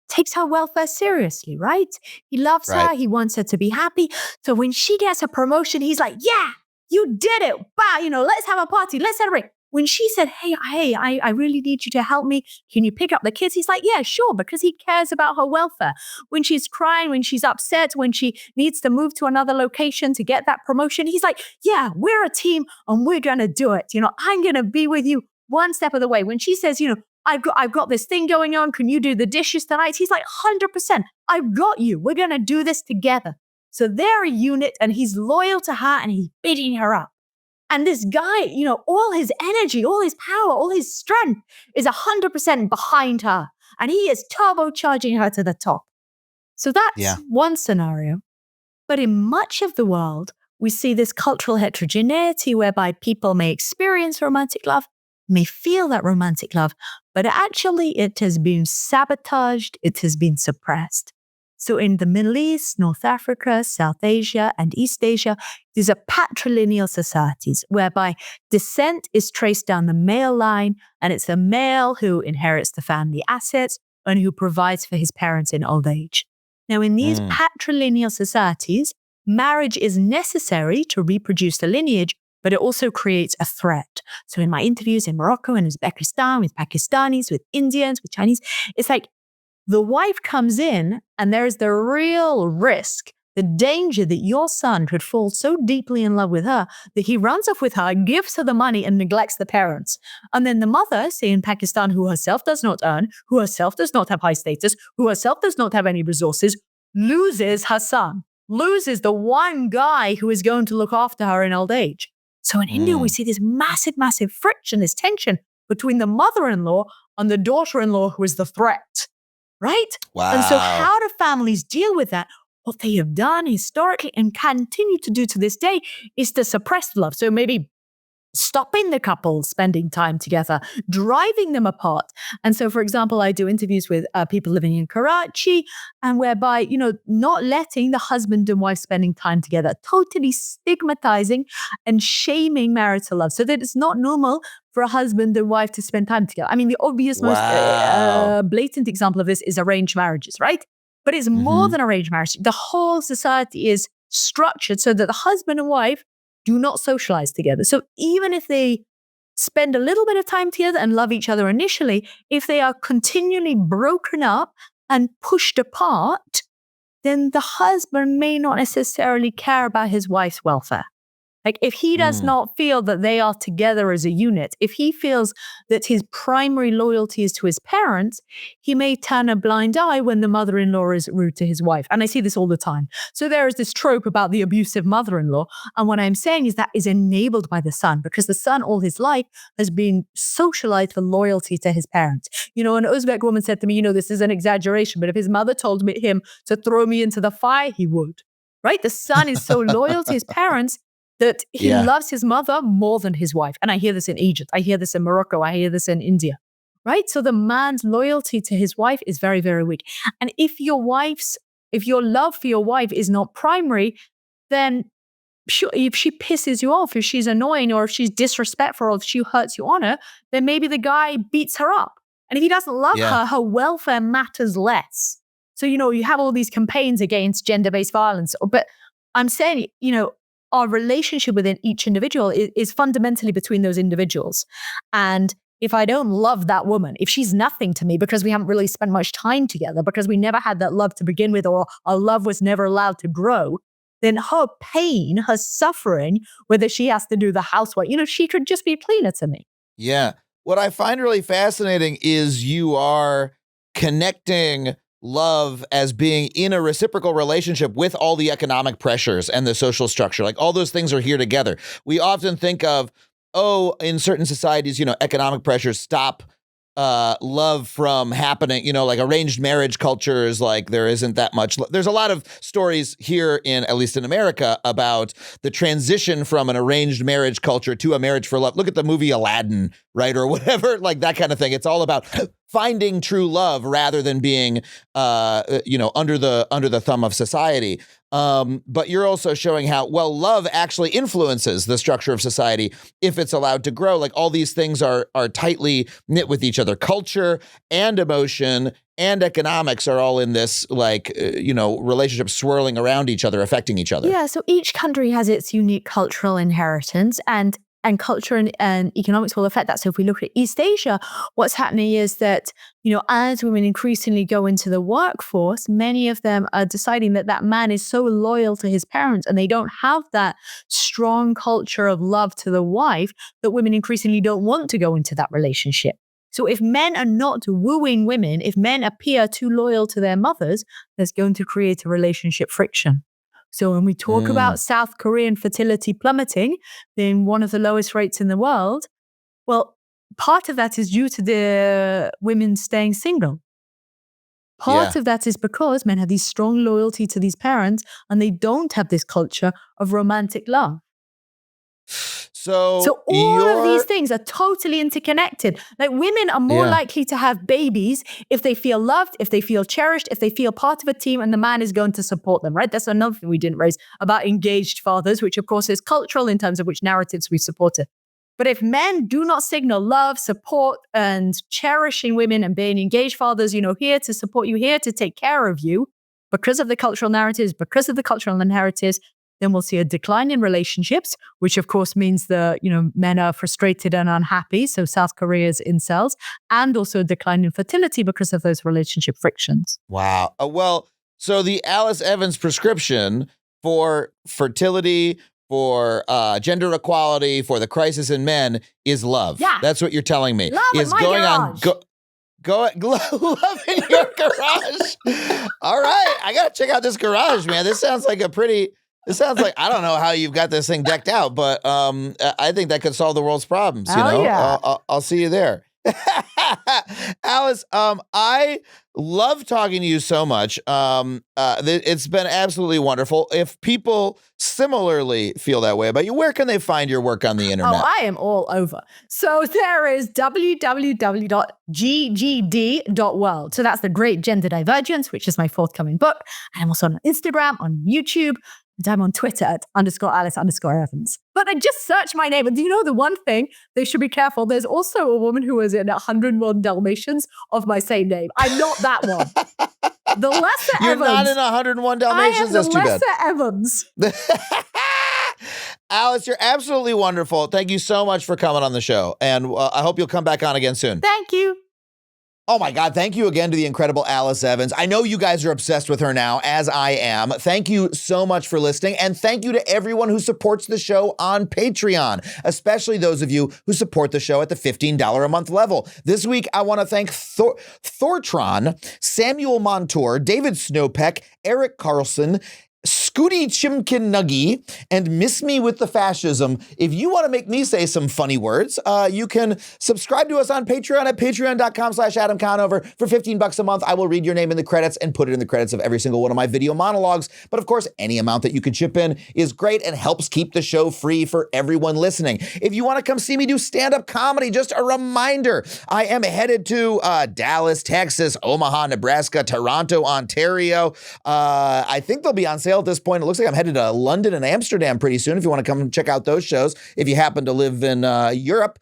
takes her welfare seriously, right? He loves her. He wants her to be happy. So when she gets a promotion, he's like, yeah, you did it. Wow, let's have a party. Let's celebrate. When she said, hey, I really need you to help me. Can you pick up the kids? He's like, yeah, sure, because he cares about her welfare. When she's crying, when she's upset, when she needs to move to another location to get that promotion, he's like, yeah, we're a team and we're going to do it. I'm going to be with you one step of the way. When she says, I've got this thing going on. Can you do the dishes tonight? He's like, 100%. I've got you. We're going to do this together. So they're a unit and he's loyal to her and he's bidding her up. And this guy, all his energy, all his power, all his strength is 100% behind her. And he is turbocharging her to the top. So that's one scenario. But in much of the world, we see this cultural heterogeneity whereby people may experience romantic love, may feel that romantic love, but actually it has been sabotaged, it has been suppressed. So in the Middle East, North Africa, South Asia, and East Asia, these are patrilineal societies whereby descent is traced down the male line, and it's a male who inherits the family assets and who provides for his parents in old age. Now, in these patrilineal societies, marriage is necessary to reproduce the lineage, but it also creates a threat. So in my interviews in Morocco and Uzbekistan, with Pakistanis, with Indians, with Chinese, it's like the wife comes in and there's the real risk, the danger that your son could fall so deeply in love with her that he runs off with her, gives her the money and neglects the parents. And then the mother, say in Pakistan, who herself does not earn, who herself does not have high status, who herself does not have any resources, loses her son, loses the one guy who is going to look after her in old age. So in India, we see this massive, massive friction, this tension between the mother-in-law and the daughter-in-law who is the threat, right? Wow. And so how do families deal with that? What they have done historically and continue to do to this day is to suppress love. So maybe stopping the couple spending time together, driving them apart. And so, for example, I do interviews with people living in Karachi, and whereby, not letting the husband and wife spending time together, totally stigmatizing and shaming marital love, so that it's not normal for a husband and wife to spend time together. I mean, the obvious, most blatant example of this is arranged marriages, right? But it's more than arranged marriage. The whole society is structured so that the husband and wife do not socialize together. So even if they spend a little bit of time together and love each other initially, if they are continually broken up and pushed apart, then the husband may not necessarily care about his wife's welfare. Like if he does not feel that they are together as a unit, if he feels that his primary loyalty is to his parents, he may turn a blind eye when the mother-in-law is rude to his wife. And I see this all the time. So there is this trope about the abusive mother-in-law. And what I'm saying is that is enabled by the son, because the son all his life has been socialized for loyalty to his parents. An Uzbek woman said to me, this is an exaggeration, but if his mother told him to throw me into the fire, he would. Right? The son is so loyal to his parents that he loves his mother more than his wife. And I hear this in Egypt. I hear this in Morocco. I hear this in India, right? So the man's loyalty to his wife is very, very weak. And if your love for your wife is not primary, then if she pisses you off, if she's annoying, or if she's disrespectful, or if she hurts your honor, then maybe the guy beats her up. And if he doesn't love her, her welfare matters less. So, you have all these campaigns against gender-based violence. But I'm saying, our relationship within each individual is fundamentally between those individuals. And if I don't love that woman, if she's nothing to me because we haven't really spent much time together, because we never had that love to begin with, or our love was never allowed to grow, then her pain, her suffering, whether she has to do the housework, she could just be a cleaner to me. Yeah. What I find really fascinating is you are connecting love as being in a reciprocal relationship with all the economic pressures and the social structure. Like all those things are here together. We often think of, in certain societies, economic pressures stop love from happening, like arranged marriage cultures, like there isn't that much. There's a lot of stories here at least in America, about the transition from an arranged marriage culture to a marriage for love. Look at the movie Aladdin, right? Or whatever, like that kind of thing. It's all about finding true love rather than being, under the thumb of society. But you're also showing how, love actually influences the structure of society if it's allowed to grow. Like all these things are tightly knit with each other. Culture and emotion and economics are all in this, relationship swirling around each other, affecting each other. Yeah, so each country has its unique cultural inheritance, and culture and economics will affect that. So if we look at East Asia, what's happening is that, as women increasingly go into the workforce, many of them are deciding that man is so loyal to his parents and they don't have that strong culture of love to the wife that women increasingly don't want to go into that relationship. So if men are not wooing women, if men appear too loyal to their mothers, there's going to create a relationship friction. So when we talk about South Korean fertility plummeting, being one of the lowest rates in the world, part of that is due to the women staying single. Part of that is because men have these strong loyalty to these parents, and they don't have this culture of romantic love. So all of these things are totally interconnected. Like women are more likely to have babies if they feel loved, if they feel cherished, if they feel part of a team, and the man is going to support them, right? That's another thing we didn't raise about engaged fathers, which of course is cultural in terms of which narratives we support it. But if men do not signal love, support, and cherishing women and being engaged fathers, here to support you, here to take care of you, because of the cultural narratives, because of the cultural narratives, then we'll see a decline in relationships, which of course means men are frustrated and unhappy. So South Korea's incels, and also a decline in fertility because of those relationship frictions. Wow. So the Alice Evans prescription for fertility, for gender equality, for the crisis in men is love. Yeah. That's what you're telling me. Love is in my going garage. love in your garage. All right. I got to check out this garage, man. This sounds like I don't know how you've got this thing decked out, but I think that could solve the world's problems. Yeah. I'll see you there. Alice, I love talking to you so much. It's been absolutely wonderful. If people similarly feel that way about you, where can they find your work on the internet? Oh, I am all over. So there is www.ggd.world. So that's the Great Gender Divergence, which is my forthcoming book. And I'm also on Instagram, on YouTube, and I'm on Twitter at _Alice_Evans. But I just searched my name. And do you know the one thing? They should be careful. There's also a woman who was in 101 Dalmatians of my same name. I'm not that one. The lesser You're Evans. You're not in 101 Dalmatians? That's too bad. I am the lesser Evans. Alice, you're absolutely wonderful. Thank you so much for coming on the show. And I hope you'll come back on again soon. Thank you. Oh my God, thank you again to the incredible Alice Evans. I know you guys are obsessed with her now, as I am. Thank you so much for listening, and thank you to everyone who supports the show on Patreon, especially those of you who support the show at the $15 a month level. This week, I want to thank Thortron, Samuel Montour, David Snowpeck, Eric Carlson, Scooty Chimkin Nuggy, and Miss Me with the Fascism. If you want to make me say some funny words, you can subscribe to us on Patreon at patreon.com/Adam Conover. For $15 a month, I will read your name in the credits and put it in the credits of every single one of my video monologues. But of course, any amount that you can chip in is great and helps keep the show free for everyone listening. If you want to come see me do stand-up comedy, just a reminder, I am headed to Dallas, Texas, Omaha, Nebraska, Toronto, Ontario. I think they'll be on sale at this point. It looks like I'm headed to London and Amsterdam pretty soon if you want to come check out those shows. If you happen to live in Europe,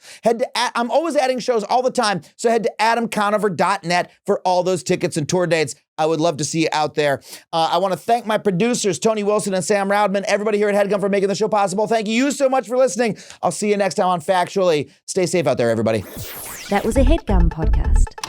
I'm always adding shows all the time, so head to adamconover.net for all those tickets and tour dates. I would love to see you out there. I want to thank my producers, Tony Wilson and Sam Roudman, everybody here at HeadGum for making the show possible. Thank you so much for listening. I'll see you next time on Factually. Stay safe out there, everybody. That was a HeadGum podcast.